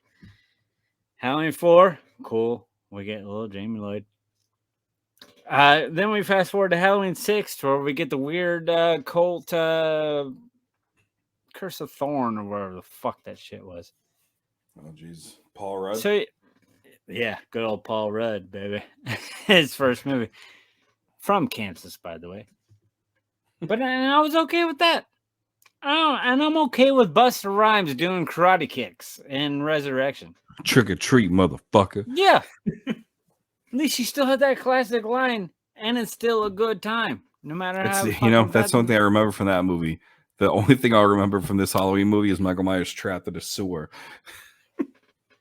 Halloween 4, cool. We get a little Jamie Lloyd. Then we fast forward to Halloween 6, where we get the weird cult Curse of Thorn, or whatever the fuck that shit was. Oh, jeez. Paul Rudd? So, yeah, good old Paul Rudd, baby. His first movie. From Kansas, by the way. But I was okay with that. Oh, and I'm okay with Busta Rhymes doing karate kicks in Resurrection. Trick or treat, motherfucker. Yeah. At least she still had that classic line, and it's still a good time, no matter how. That's one thing I remember from that movie. The only thing I'll remember from this Halloween movie is Michael Myers trapped in a sewer.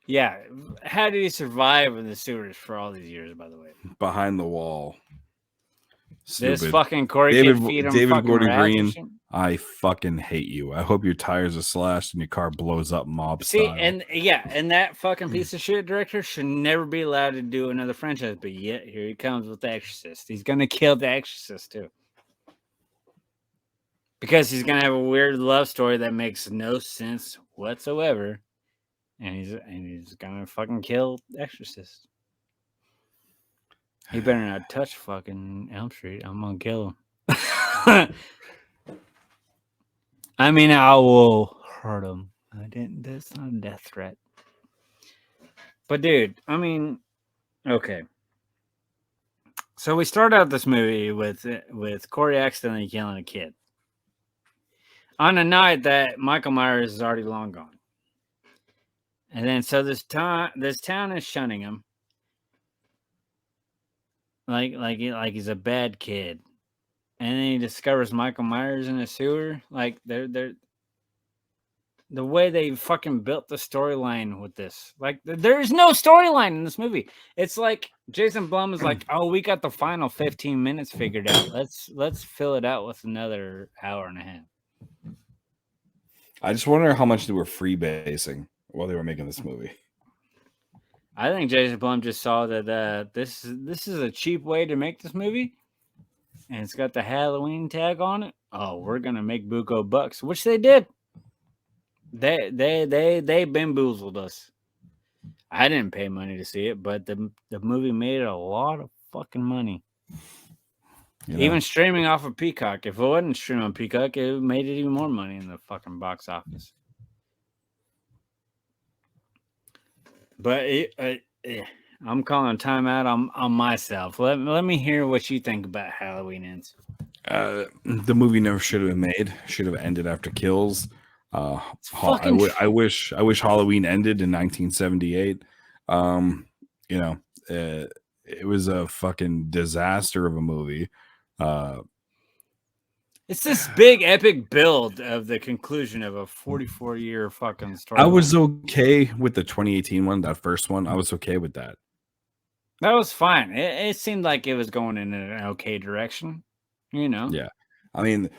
Yeah. How did he survive in the sewers for all these years, by the way? Behind the wall. Stupid. This fucking Corey kid feed him David Gordon Green, shit. I fucking hate you. I hope your tires are slashed and your car blows up mob See, style. and that fucking piece of shit director should never be allowed to do another franchise, but yet here he comes with The Exorcist. He's gonna kill The Exorcist too. Because he's gonna have a weird love story that makes no sense whatsoever. And he's gonna fucking kill The Exorcist. He better not touch fucking Elm Street. I'm gonna kill him. I mean, I will hurt him. That's not a death threat. But dude, I mean, okay. So we start out this movie with Corey accidentally killing a kid on a night that Michael Myers is already long gone. And then so this town is shunning him. Like he's a bad kid. And then he discovers Michael Myers in a sewer. Like they're the way they fucking built the storyline with this. Like there's no storyline in this movie. It's like Jason Blum is like, oh, we got the final 15 minutes figured out. Let's fill it out with another hour and a half. I just wonder how much they were freebasing while they were making this movie. I think Jason Blum just saw that this is a cheap way to make this movie, and it's got the Halloween tag on it. Oh, we're gonna make buco bucks, which they did. They bamboozled us. I didn't pay money to see it, but the movie made a lot of fucking money. Even streaming off of Peacock. If it wasn't streaming on Peacock, it made it even more money in the fucking box office. But I'm calling timeout on myself. Let me hear what you think about Halloween Ends. The movie never should have been made. Should have ended after Kills. I wish Halloween ended in 1978. It was a fucking disaster of a movie. It's this big epic build of the conclusion of a 44-year fucking story. I was okay with the 2018 one, that first one. I was okay with that. That was fine. It seemed like it was going in an okay direction. You know? Yeah. I mean,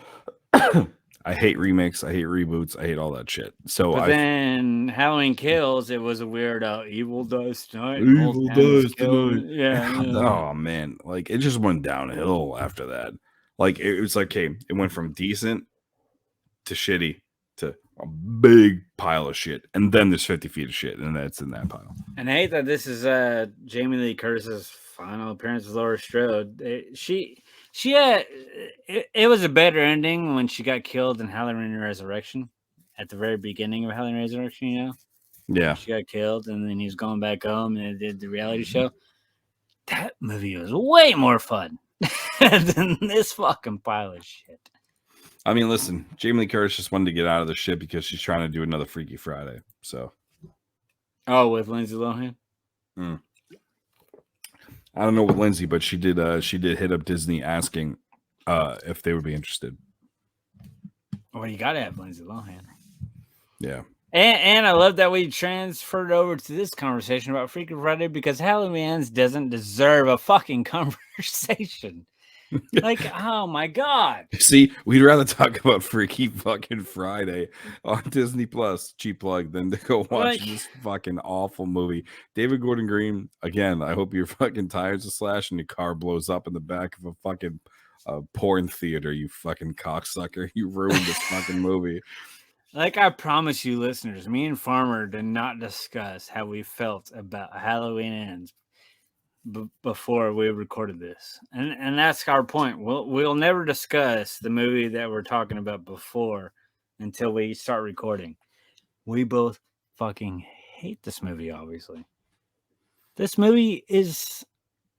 I hate remakes. I hate reboots. I hate all that shit. So But then Halloween Kills, it was a weird evil dies tonight. the whole Evil town is dies killed. tonight. Yeah. Oh man, like it just went downhill after that. Like it was like, okay, it went from decent to shitty to a big pile of shit, and then there's 50 feet of shit, and that's in that pile. And I hate that this is Jamie Lee Curtis's final appearance with Laura Strode. It was a better ending when she got killed in Halloween Resurrection at the very beginning of Halloween Resurrection. You know, Yeah, she got killed, and then he's going back home and did the reality show. That movie was way more fun than this fucking pile of shit. I mean, listen, Jamie Lee Curtis just wanted to get out of the shit because she's trying to do another Freaky Friday. So, oh, with Lindsay Lohan. I don't know with Lindsay, but she did hit up Disney asking if they would be interested. Well, you gotta have Lindsay Lohan. Yeah. And I love that we transferred over to this conversation about Freaky Friday because Halloween Ends doesn't deserve a fucking conversation. Like, oh my god. See, we'd rather talk about Freaky fucking Friday on Disney Plus, cheap plug, than to go watch this fucking awful movie. David Gordon Green, again, I hope your fucking tires are slashed and your car blows up in the back of a fucking porn theater, you fucking cocksucker. You ruined this fucking movie. Like I promise you, listeners, me and Farmer did not discuss how we felt about Halloween Ends before we recorded this, and that's our point. We'll never discuss the movie that we're talking about before until we start recording. We both fucking hate this movie. Obviously, this movie is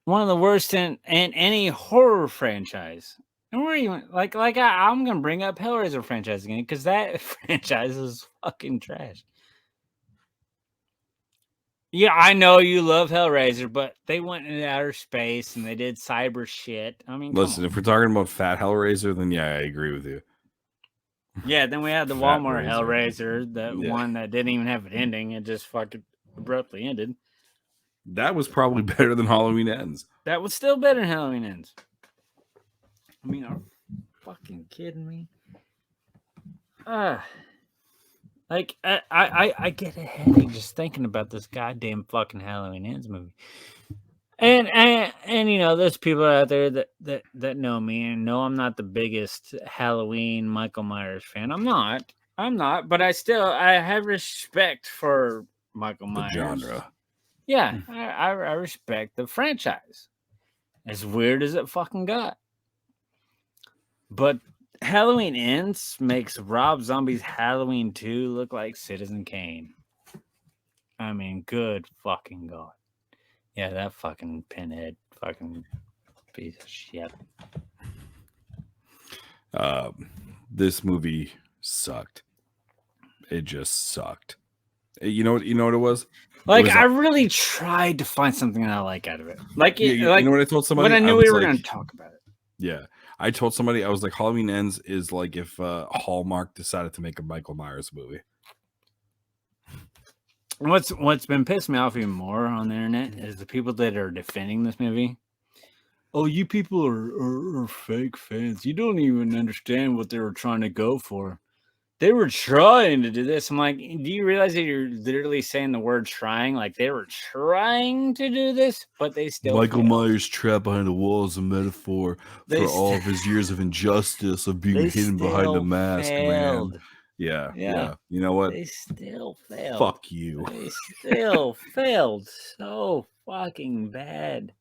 one of the worst in any horror franchise. And we're even I'm gonna bring up Hellraiser franchise again because that franchise is fucking trash. Yeah, I know you love Hellraiser, but they went into outer space and they did cyber shit. I mean, listen, if we're talking about fat Hellraiser, then yeah, I agree with you. Yeah, then we had the Fat Walmart Razor. Hellraiser, the one that didn't even have an ending. It just fucking abruptly ended. That was probably better than Halloween Ends. That was still better than Halloween Ends. I mean, are you fucking kidding me? Like I get a headache just thinking about this goddamn fucking Halloween Ends movie. And you know, there's people out there that know me and know I'm not the biggest Halloween Michael Myers fan. I'm not, but I have respect for Michael Myers. The genre. Yeah, I respect the franchise. As weird as it fucking got. But Halloween Ends makes Rob Zombie's Halloween 2 look like Citizen Kane. I mean, good fucking God. Yeah, that fucking pinhead fucking piece of shit. This movie sucked. It just sucked. You know what it was? Like, I really tried to find something that I like out of it. Like, you know what I told somebody? When I knew we were going to talk about it. Yeah. I told somebody, I was like, Halloween Ends is like if Hallmark decided to make a Michael Myers movie. What's been pissing me off even more on the internet is the people that are defending this movie. Oh, you people are fake fans. You don't even understand what they were trying to go for. They were trying to do this. I'm like, do you realize that you're literally saying the word trying? Like they were trying to do this, but they still Michael failed. Myers trapped behind a wall is a metaphor for all of his years of injustice, of being hidden behind a mask, man. Yeah. You know what? They still failed. Fuck you. They still failed so fucking bad.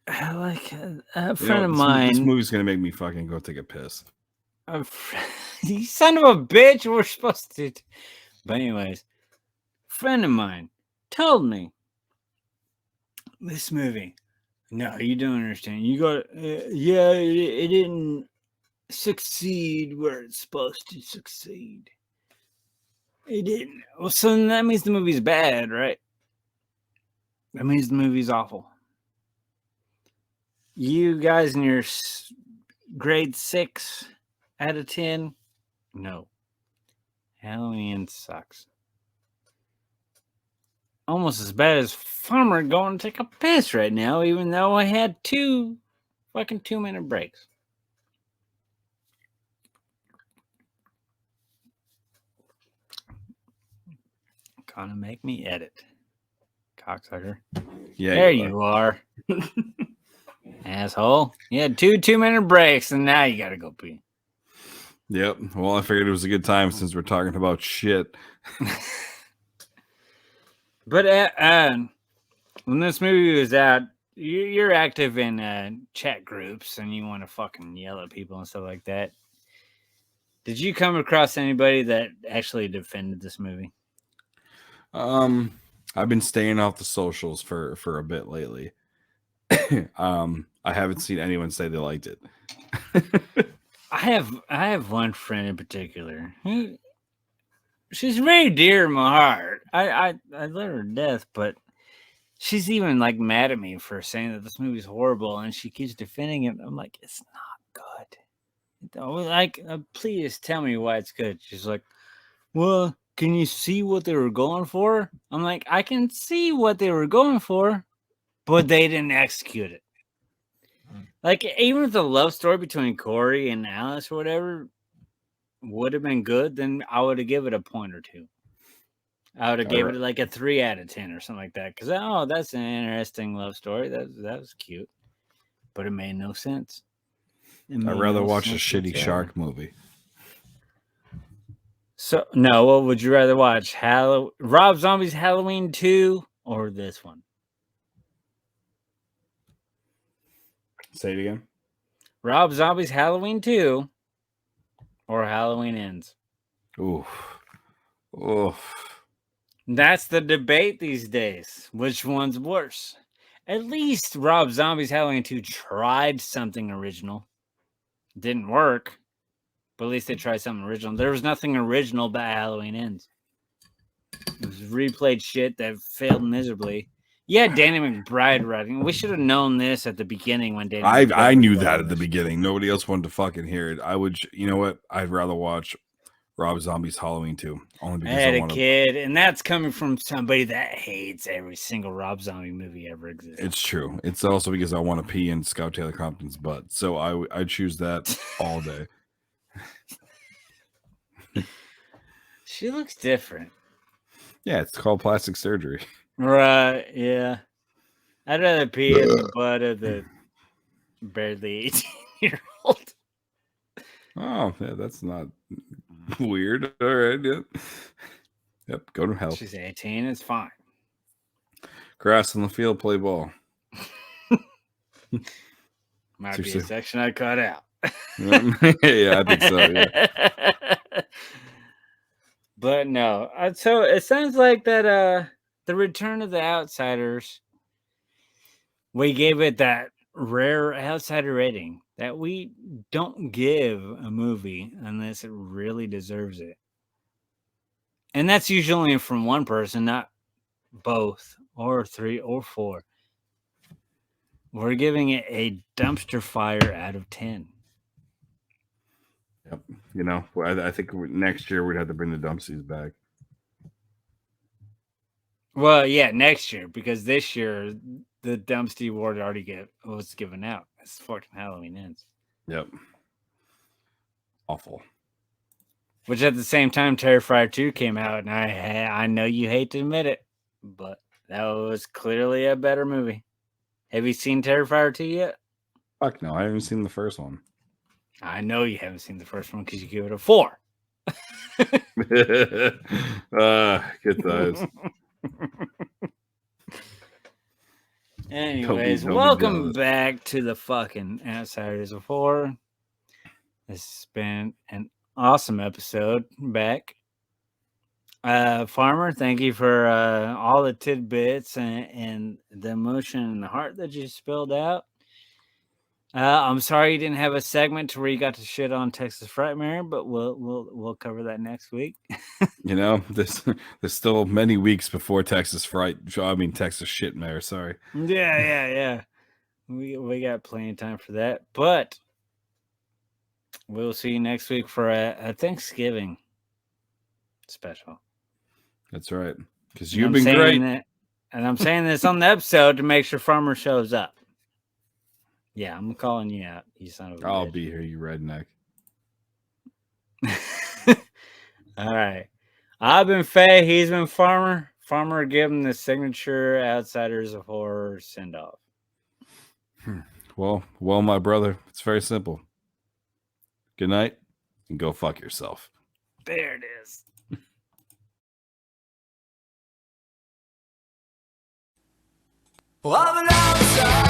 Like a friend of mine. This movie's gonna make me fucking go take a piss. You son of a bitch. We're supposed to. But anyways, friend of mine told me this movie. No, you don't understand. You got, yeah, it didn't succeed where it's supposed to succeed. It didn't. Well, so then that means the movie's bad, right? That means the movie's awful. You guys and your grade 6 out of 10. No. Halloween sucks. Almost as bad as Farmer going to take a piss right now, even though I had 2 fucking 2-minute breaks. Gonna make me edit. Cocksucker. Yeah, there you are. Asshole. You had 2 2-minute breaks and now you gotta go pee. Yep. Well, I figured it was a good time since we're talking about shit. But when this movie was out, you're active in chat groups and you want to fucking yell at people and stuff like that. Did you come across anybody that actually defended this movie? I've been staying off the socials for a bit lately. I haven't seen anyone say they liked it. I have one friend in particular. She's very dear in my heart. I love her to death, but she's even like mad at me for saying that this movie's horrible, and she keeps defending it. I'm like, it's not good. Like, please tell me why it's good. She's like, well, can you see what they were going for? I'm like, I can see what they were going for, but they didn't execute it. Like, even if the love story between Corey and Alice or whatever would have been good, then I would have given it a point or 2. I would have gave it like a 3 out of 10 or something like that. Because, oh, that's an interesting love story. That was cute. But it made no sense. I'd rather watch a shitty shark movie. So, no, what would you rather watch? Rob Zombie's Halloween 2 or this one? Say it again. Rob Zombie's Halloween 2 or Halloween Ends? Oof. Oof. That's the debate these days. Which one's worse? At least Rob Zombie's Halloween 2 tried something original. Didn't work, but at least they tried something original. There was nothing original about Halloween Ends. It was replayed shit that failed miserably. Yeah, Danny McBride writing. We should have known this at the beginning when Danny. I knew that at the beginning. Nobody else wanted to fucking hear it. I would. You know what? I'd rather watch Rob Zombie's Halloween 2. Only because I had a kid, and that's coming from somebody that hates every single Rob Zombie movie ever existed. It's true. It's also because I want to pee in Scout Taylor Compton's butt. So I choose that all day. She looks different. Yeah, it's called plastic surgery. Right, yeah. I'd rather pee in the butt of the barely 18-year-old. Oh, yeah, that's not weird. All right, yep. Yep, go to hell. She's 18, it's fine. Grass on the field, play ball. Might be a section I cut out. Yeah, I think so, yeah. But no. So it sounds like that the Return of the Outsiders, we gave it that rare outsider rating that we don't give a movie unless it really deserves it. And that's usually from one person, not both or 3 or 4. We're giving it a dumpster fire out of 10. Yep. You know, I think next year we'd have to bring the dumpsies back. Well, yeah, next year, because this year the Dumpsty award already was given out. It's fucking Halloween Ends. Yep. Awful. Which at the same time, Terrifier 2 came out, and I know you hate to admit it, but that was clearly a better movie. Have you seen Terrifier 2 yet? Fuck no, I haven't seen the first one. I know you haven't seen the first one because you gave it a 4. Good times. Anyways, welcome back to the fucking Outsiders of Horror. This has been an awesome episode back. Farmer, thank you for all the tidbits and the emotion and the heart that you spilled out. I'm sorry you didn't have a segment to where you got to shit on Texas Frightmare, but we'll cover that next week. You know, there's still many weeks before Texas Shitmare. Sorry. Yeah. We got plenty of time for that. But We'll see you next week for a Thanksgiving special. That's right. Because And you've I'm been saying great. that- and I'm saying this on the episode to make sure Farmer shows up. Yeah, I'm calling you out, you son of a I'll bitch. be here, you redneck. All right. I've been Faye. He's been Farmer. Farmer, give him the signature Outsiders of Horror send off. Well, my brother, it's very simple. Good night and go fuck yourself. There it is. I'm an outsider.